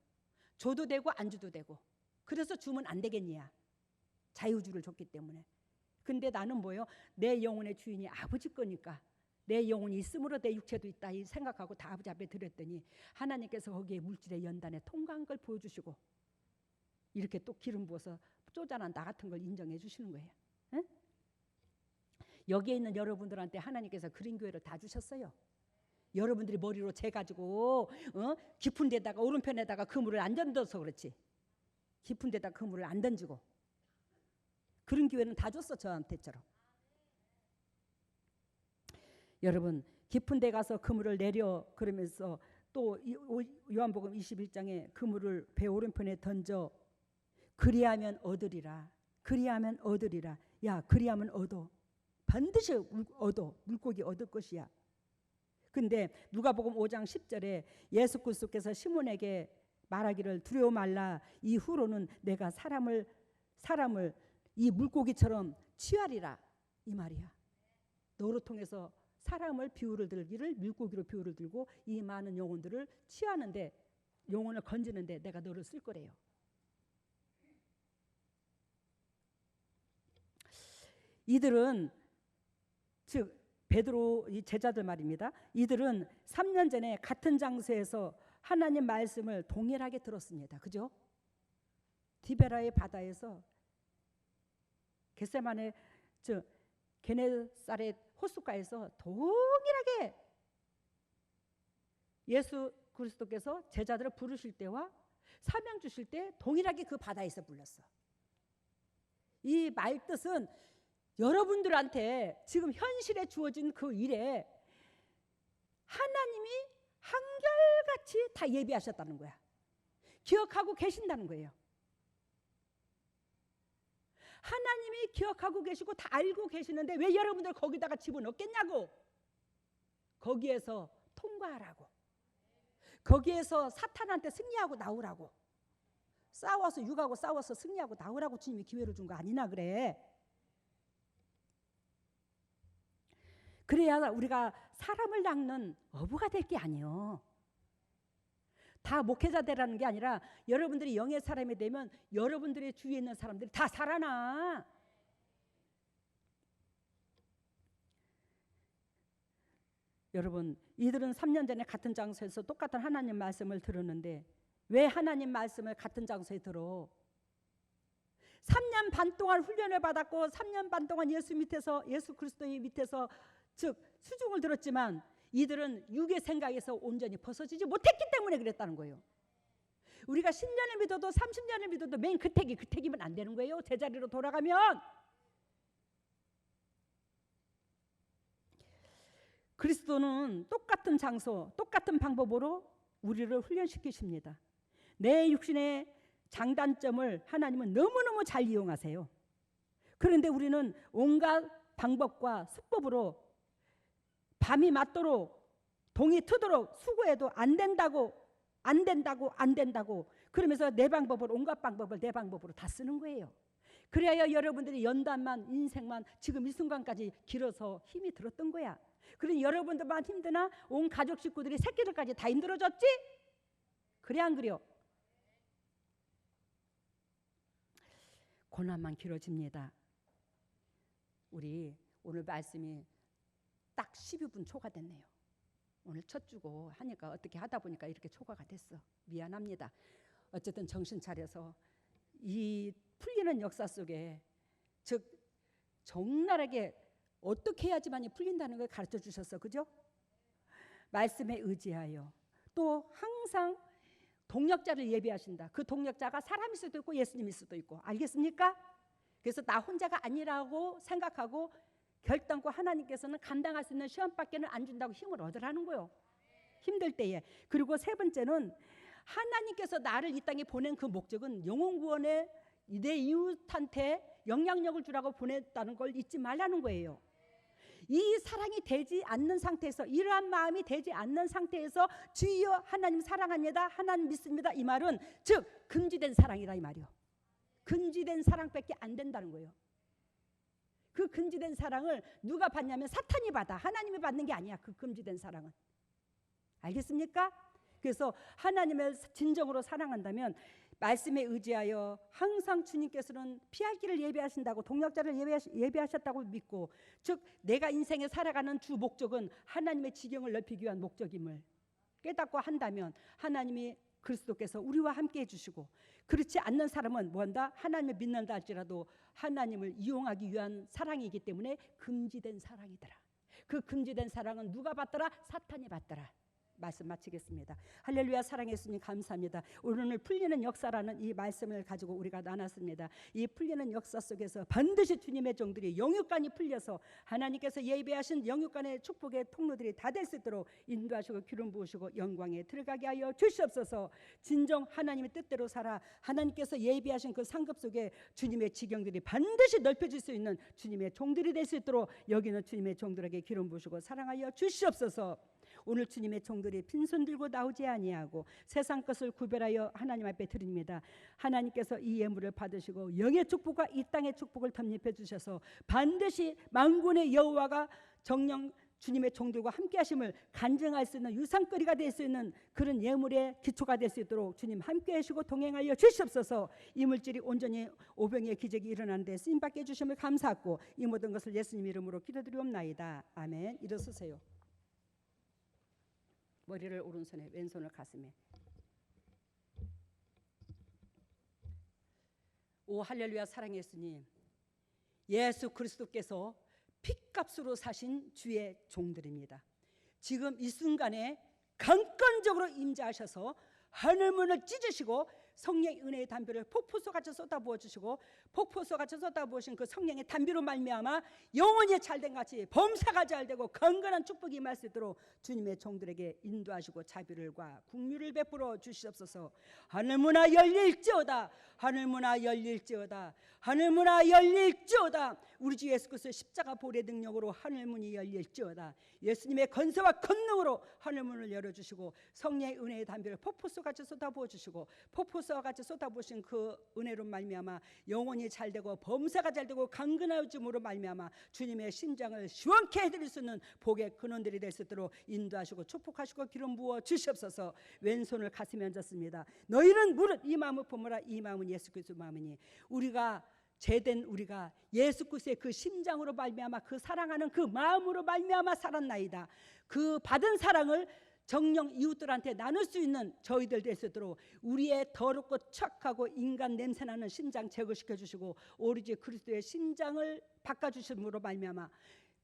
줘도 되고 안 줘도 되고. 그래서 주면 안 되겠냐. 자유우주를 줬기 때문에. 근데 나는 뭐예요? 내 영혼의 주인이 아버지 거니까 내 영혼이 있으므로 내 육체도 있다 이 생각하고 다 아버지 앞에 드렸더니 하나님께서 거기에 물질의 연단에 통과한 걸 보여주시고 이렇게 또 기름 부어서 쪼잔한 나 같은 걸 인정해 주시는 거예요. 응? 여기에 있는 여러분들한테 하나님께서 그린 교회를 다 주셨어요. 여러분들이 머리로 재가지고 깊은 데다가 오른편에다가 그물을 안 던져서 그렇지. 깊은 데다가 그물을 안 던지고 그런 교회는 다 줬어 저한테처럼. 여러분 깊은 데 가서 그물을 내려 그러면서 또 요한복음 21장에 그물을 배 오른편에 던져 그리하면 얻으리라. 그리하면 얻으리라. 야, 그리하면 얻어. 반드시 얻어. 물고기 얻을 것이야. 근데 누가복음 5장 10절에 예수 그리스도께서 시몬에게 말하기를 두려워 말라. 이후로는 내가 사람을 이 물고기처럼 취하리라. 이 말이야. 너로 통해서 사람을 비유를 들기를 물고기로 비유를 들고 이 많은 영혼들을 취하는데, 영혼을 건지는데 내가 너를 쓸 거래요. 이들은, 즉 베드로 이 제자들 말입니다. 이들은 3년 전에 같은 장소에서 하나님 말씀을 동일하게 들었습니다. 그죠? 디베라의 바다에서 겟세마네 게네사렛 호숫가에서 동일하게 예수 그리스도께서 제자들을 부르실 때와 사명 주실 때 동일하게 그 바다에서 불렀어. 이 말 뜻은 여러분들한테 지금 현실에 주어진 그 일에 하나님이 한결같이 다 예비하셨다는 거야. 기억하고 계신다는 거예요. 하나님이 기억하고 계시고 다 알고 계시는데 왜 여러분들 거기다가 집어넣겠냐고. 거기에서 통과하라고. 거기에서 사탄한테 승리하고 나오라고. 싸워서 육하고 싸워서 승리하고 나오라고 주님이 기회를 준 거 아니나 그래. 그래야 우리가 사람을 낚는 어부가 될 게 아니에요. 다 목회자 되라는 게 아니라 여러분들이 영의 사람이 되면 여러분들의 주위에 있는 사람들이 다 살아나. 여러분, 이들은 3년 전에 같은 장소에서 똑같은 하나님 말씀을 들었는데 왜 하나님 말씀을 같은 장소에 들어? 3년 반 동안 훈련을 받았고 3년 반 동안 예수 그리스도의 밑에서 즉 수중을 들었지만 이들은 육의 생각에서 온전히 벗어지지 못했기 때문에 그랬다는 거예요. 우리가 10년을 믿어도 30년을 믿어도 맨 그택이면 안 되는 거예요. 제자리로 돌아가면. 그리스도는 똑같은 장소, 똑같은 방법으로 우리를 훈련시키십니다. 내 육신의 장단점을 하나님은 너무너무 잘 이용하세요. 그런데 우리는 온갖 방법과 수법으로 밤이 맞도록 동이 트도록 수고해도 안 된다고 그러면서 내 방법을, 온갖 방법을 내 방법으로 다 쓰는 거예요. 그래야 여러분들이 연단만, 인생만 지금 이 순간까지 길어서 힘이 들었던 거야. 그러니 여러분들만 힘드나 온 가족 식구들이 새끼들까지 다 힘들어졌지? 그래 안 그래요? 고난만 길어집니다. 우리 오늘 말씀이 딱 12분 초과됐네요. 오늘 첫 주고 하니까 어떻게 하다 보니까 이렇게 초과가 됐어. 미안합니다. 어쨌든 정신 차려서 이 풀리는 역사 속에 즉 적나라하게 어떻게 해야지만이 풀린다는 걸 가르쳐 주셨어. 그죠? 말씀에 의지하여 또 항상 동력자를 예비하신다. 그 동력자가 사람일 수도 있고 예수님일 수도 있고. 알겠습니까? 그래서 나 혼자가 아니라고 생각하고 결단코 하나님께서는 감당할 수 있는 시험밖에는 안 준다고 힘을 얻으라는 거예요. 힘들 때에. 그리고 세 번째는 하나님께서 나를 이 땅에 보낸 그 목적은 영혼 구원에 내 이웃한테 영향력을 주라고 보냈다는 걸 잊지 말라는 거예요. 이 사랑이 되지 않는 상태에서, 이러한 마음이 되지 않는 상태에서 주여 하나님 사랑합니다, 하나님 믿습니다, 이 말은 즉 금지된 사랑이라 이 말이요. 금지된 사랑밖에 안 된다는 거예요. 그 금지된 사랑을 누가 받냐면 사탄이 받아. 하나님이 받는 게 아니야. 그 금지된 사랑은. 알겠습니까? 그래서 하나님을 진정으로 사랑한다면 말씀에 의지하여 항상 주님께서는 피할 길을 예비하신다고, 동력자를 예비하셨다고 믿고, 즉 내가 인생에 살아가는 주 목적은 하나님의 지경을 넓히기 위한 목적임을 깨닫고 한다면 하나님이 그리스도께서 우리와 함께 해주시고, 그렇지 않는 사람은 뭐한다? 하나님을 믿는다 할지라도 하나님을 이용하기 위한 사랑이기 때문에 금지된 사랑이더라. 그 금지된 사랑은 누가 받더라? 사탄이 받더라. 말씀 마치겠습니다. 할렐루야. 사랑의 예수님 감사합니다. 오늘 풀리는 역사라는 이 말씀을 가지고 우리가 나눴습니다. 이 풀리는 역사 속에서 반드시 주님의 종들이 영육간이 풀려서 하나님께서 예배하신 영육간의 축복의 통로들이 다 될 수 있도록 인도하시고 기름 부으시고 영광에 들어가게 하여 주시옵소서. 진정 하나님의 뜻대로 살아 하나님께서 예비하신 그 상급 속에 주님의 지경들이 반드시 넓혀질 수 있는 주님의 종들이 될 수 있도록 여기는 주님의 종들에게 기름 부으시고 사랑하여 주시옵소서. 오늘 주님의 종들이 빈손 들고 나오지 아니하고 세상 것을 구별하여 하나님 앞에 드립니다. 하나님께서 이 예물을 받으시고 영의 축복과 이 땅의 축복을 덧입혀 주셔서 반드시 만군의 여호와가 정령 주님의 종들과 함께 하심을 간증할 수 있는 유산거리가 될 수 있는 그런 예물의 기초가 될 수 있도록 주님 함께 하시고 동행하여 주시옵소서. 이 물질이 온전히 오병의 기적이 일어나는데 쓰임받게 해주심을 감사하고 이 모든 것을 예수님 이름으로 기도드리옵나이다. 아멘. 일어서세요. 머리를 오른손에 왼손을 가슴에. 오 할렐루야. 사랑의 예수님, 예수 그리스도께서 핏값으로 사신 주의 종들입니다. 지금 이 순간에 강건적으로 임재하셔서 하늘문을 찢으시고 성령의 은혜의 담비를 폭포수같이 쏟아부어 주시고 폭포수같이 쏟아부으신 그 성령의 담비로 말미암아 영원히 잘된 같이 범사가 잘되고 건강한 축복이 임할 수 있도록 주님의 종들에게 인도하시고 자비를과 국률을 베풀어 주시옵소서. 하늘문화 열릴지어다. 하늘문화 열릴지어다. 하늘문화 열릴지어다. 우리 주 예수 그리스도의 십자가 보혈의 능력으로 하늘문이 열릴지어다. 예수님의 건세와 권능으로 하늘문을 열어주시고 성령의 은혜의 담비를 폭포수같이 쏟아부어 주시고 폭포수와 같이 쏟아부으신 그 은혜로 말미암아 영원히 잘되고 범사가 잘되고 강건하심으로 말미암아 주님의 심장을 시원케 해드릴 수 있는 복의 근원들이 될 수 있도록 인도하시고 축복하시고 기름 부어 주시옵소서. 왼손을 가슴에 얹었습니다. 너희는 무릇 이 마음을 품으라. 이 마음은 예수 그리스도 마음이니 우리가 죄된 우리가 예수 그리스도의 그 심장으로 말미암아 그 사랑하는 그 마음으로 말미암아 살았나이다. 그 받은 사랑을 정령 이웃들한테 나눌 수 있는 저희들 될 수 있도록 우리의 더럽고 착하고 인간 냄새나는 심장 제거시켜 주시고 오로지 그리스도의 심장을 바꿔주심으로 말미암아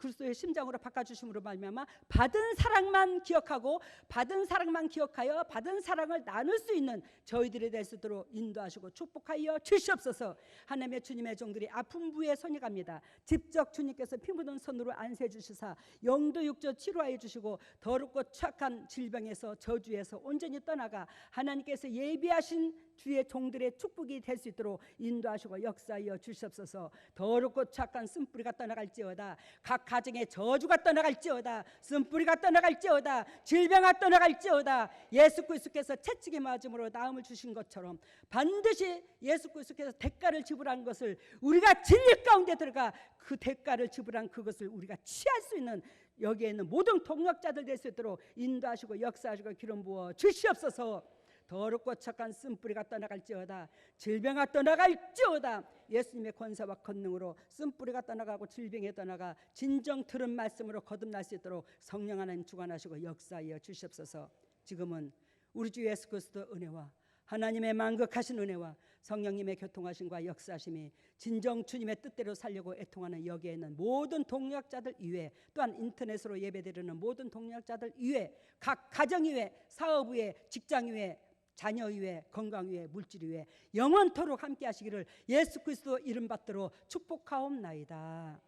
그리스도의 심장으로 바꿔주심으로 말미암아 받은 사랑만 기억하고 받은 사랑만 기억하여 받은 사랑을 나눌 수 있는 저희들이 될 수 있도록 인도하시고 축복하여 주시옵소서. 하나님의 주님의 종들이 아픈 부에 손이 갑니다. 직접 주님께서 피 묻은 손으로 안수해 주시사 영도 육조 치료하여 주시고 더럽고 착한 질병에서 저주에서 온전히 떠나가 하나님께서 예비하신 주의 종들의 축복이 될 수 있도록 인도하시고 역사하여 주시옵소서. 더럽고 착한 쓴뿌리가 떠나갈지어다. 각 가정의 저주가 떠나갈지어다. 쓴뿌리가 떠나갈지어다. 질병아 떠나갈지어다. 예수 그리스도께서 채찍에 맞음으로 나음을 주신 것처럼 반드시 예수 그리스도께서 대가를 지불한 것을 우리가 진리 가운데 들어가 그 대가를 지불한 그것을 우리가 취할 수 있는 여기에 있는 모든 동역자들 될 수 있도록 인도하시고 역사하시고 기름 부어 주시옵소서. 더럽고 착한 쓴뿌리가 떠나갈지어다. 질병아 떠나갈지어다. 예수님의 권세와 권능으로 쓴뿌리가 떠나가고 질병이 떠나가 진정 들은 말씀으로 거듭날 수 있도록 성령 하나님 주관하시고 역사하여 주시옵소서. 지금은 우리 주 예수 그리스도 은혜와 하나님의 만극하신 은혜와 성령님의 교통하심과 역사하심이 진정 주님의 뜻대로 살려고 애통하는 여기에 있는 모든 동역자들 이외 또한 인터넷으로 예배드리는 모든 동역자들 이외 각 가정 이외 사업 이외 직장 이외 자녀 위에 건강 위에 물질 위에 영원토록 함께 하시기를 예수 그리스도 이름 받들어 축복하옵나이다.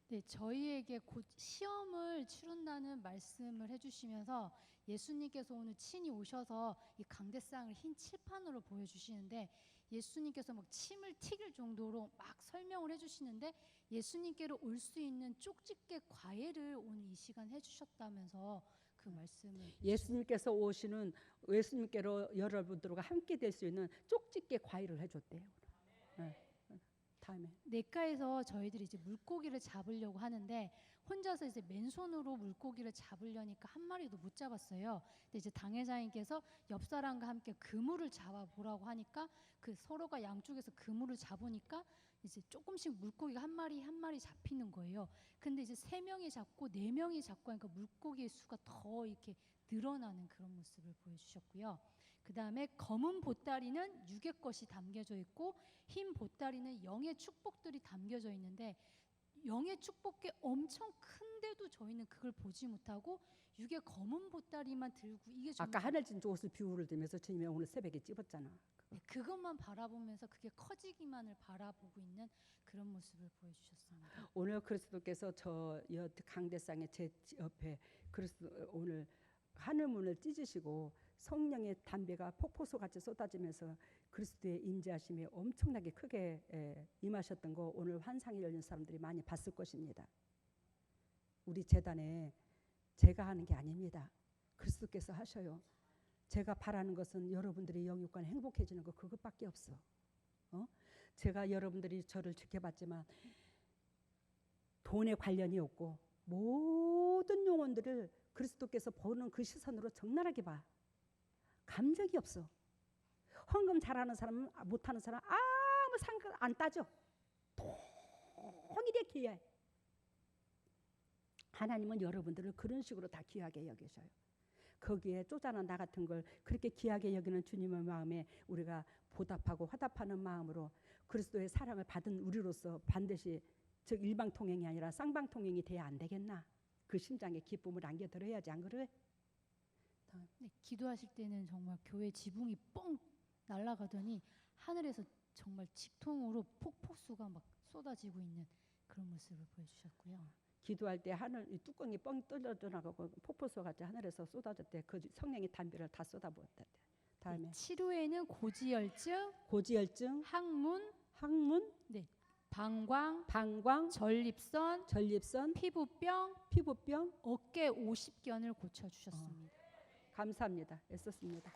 네, 저희에게 곧 시험을 치른다는 말씀을 해주시면서 예수님께서 오늘 친히 오셔서 이 강대상을 흰 칠판으로 보여주시는데 예수님께서 막 침을 튀길 정도로 막 설명을 해주시는데 예수님께로 올 수 있는 쪽집게 과외를 오늘 이 시간 해주셨다면서 그 말씀을 예수님께서 오시는 예수님께로 여러분들과 함께 될 수 있는 쪽집게 과외를 해줬대요. 네. 다음에 냇가에서 저희들이 이제 물고기를 잡으려고 하는데 혼자서 이제 맨손으로 물고기를 잡으려니까 한 마리도 못 잡았어요. 근데 이제 당회장님께서 옆 사람과 함께 그물을 잡아 보라고 하니까 그 서로가 양쪽에서 그물을 잡으니까 이제 조금씩 물고기가 한 마리 한 마리 잡히는 거예요. 근데 이제 3명이 잡고 4명이 잡고 하니까 물고기의 수가 더 이렇게 늘어나는 그런 모습을 보여주셨고요. 그 다음에 검은 보따리는 육의 것이 담겨져 있고 흰 보따리는 영의 축복들이 담겨져 있는데 영의 축복이 엄청 큰데도 저희는 그걸 보지 못하고 육의 검은 보따리만 들고 이게 정말 아까 하늘진 옷을 비유를 들면서 주님이 오늘 새벽에 찝었잖아. 네, 그것만 바라보면서 그게 커지기만을 바라보고 있는 그런 모습을 보여주셨습니다. 오늘 그리스도께서 저 강대상의 제 옆에 그리스도 오늘 하늘문을 찢으시고 성령의 담배가 폭포수 같이 쏟아지면서 그리스도의 임재하심이 엄청나게 크게 임하셨던 거 오늘 환상이 열린 사람들이 많이 봤을 것입니다. 우리 제단에 제가 하는 게 아닙니다. 그리스도께서 하셔요. 제가 바라는 것은 여러분들이 영육간 행복해지는 거 그것밖에 없어. 제가 여러분들이 저를 지켜봤지만 돈에 관련이 없고 모든 영혼들을 그리스도께서 보는 그 시선으로 적나라하게 봐. 감정이 없어. 헌금 잘하는 사람 못하는 사람 아무 상관 안 따져. 통일의 기회. 하나님은 여러분들을 그런 식으로 다 귀하게 여기셔요. 거기에 쪼잔한 나 같은 걸 그렇게 귀하게 여기는 주님의 마음에 우리가 보답하고 화답하는 마음으로 그리스도의 사랑을 받은 우리로서 반드시 즉 일방통행이 아니라 쌍방통행이 돼야 안 되겠나? 그 심장에 기쁨을 안겨드려야지 안 그래? 네, 기도하실 때는 정말 교회 지붕이 뻥 날아가더니 하늘에서 정말 직통으로 폭포수가 막 쏟아지고 있는 그런 모습을 보여주셨고요. 기도할 때 하늘 이 뚜껑이 뻥 뚫려져 나가고 폭포수 같이 하늘에서 쏟아졌대. 그 성령의 담비를 다 쏟아부었대. 다음에 치료에는 고지혈증, 고지혈증, 항문, 항문, 방광, 방광, 전립선, 피부병, 피부병. 어깨 50견을 고쳐주셨습니다. 감사합니다. 애썼습니다.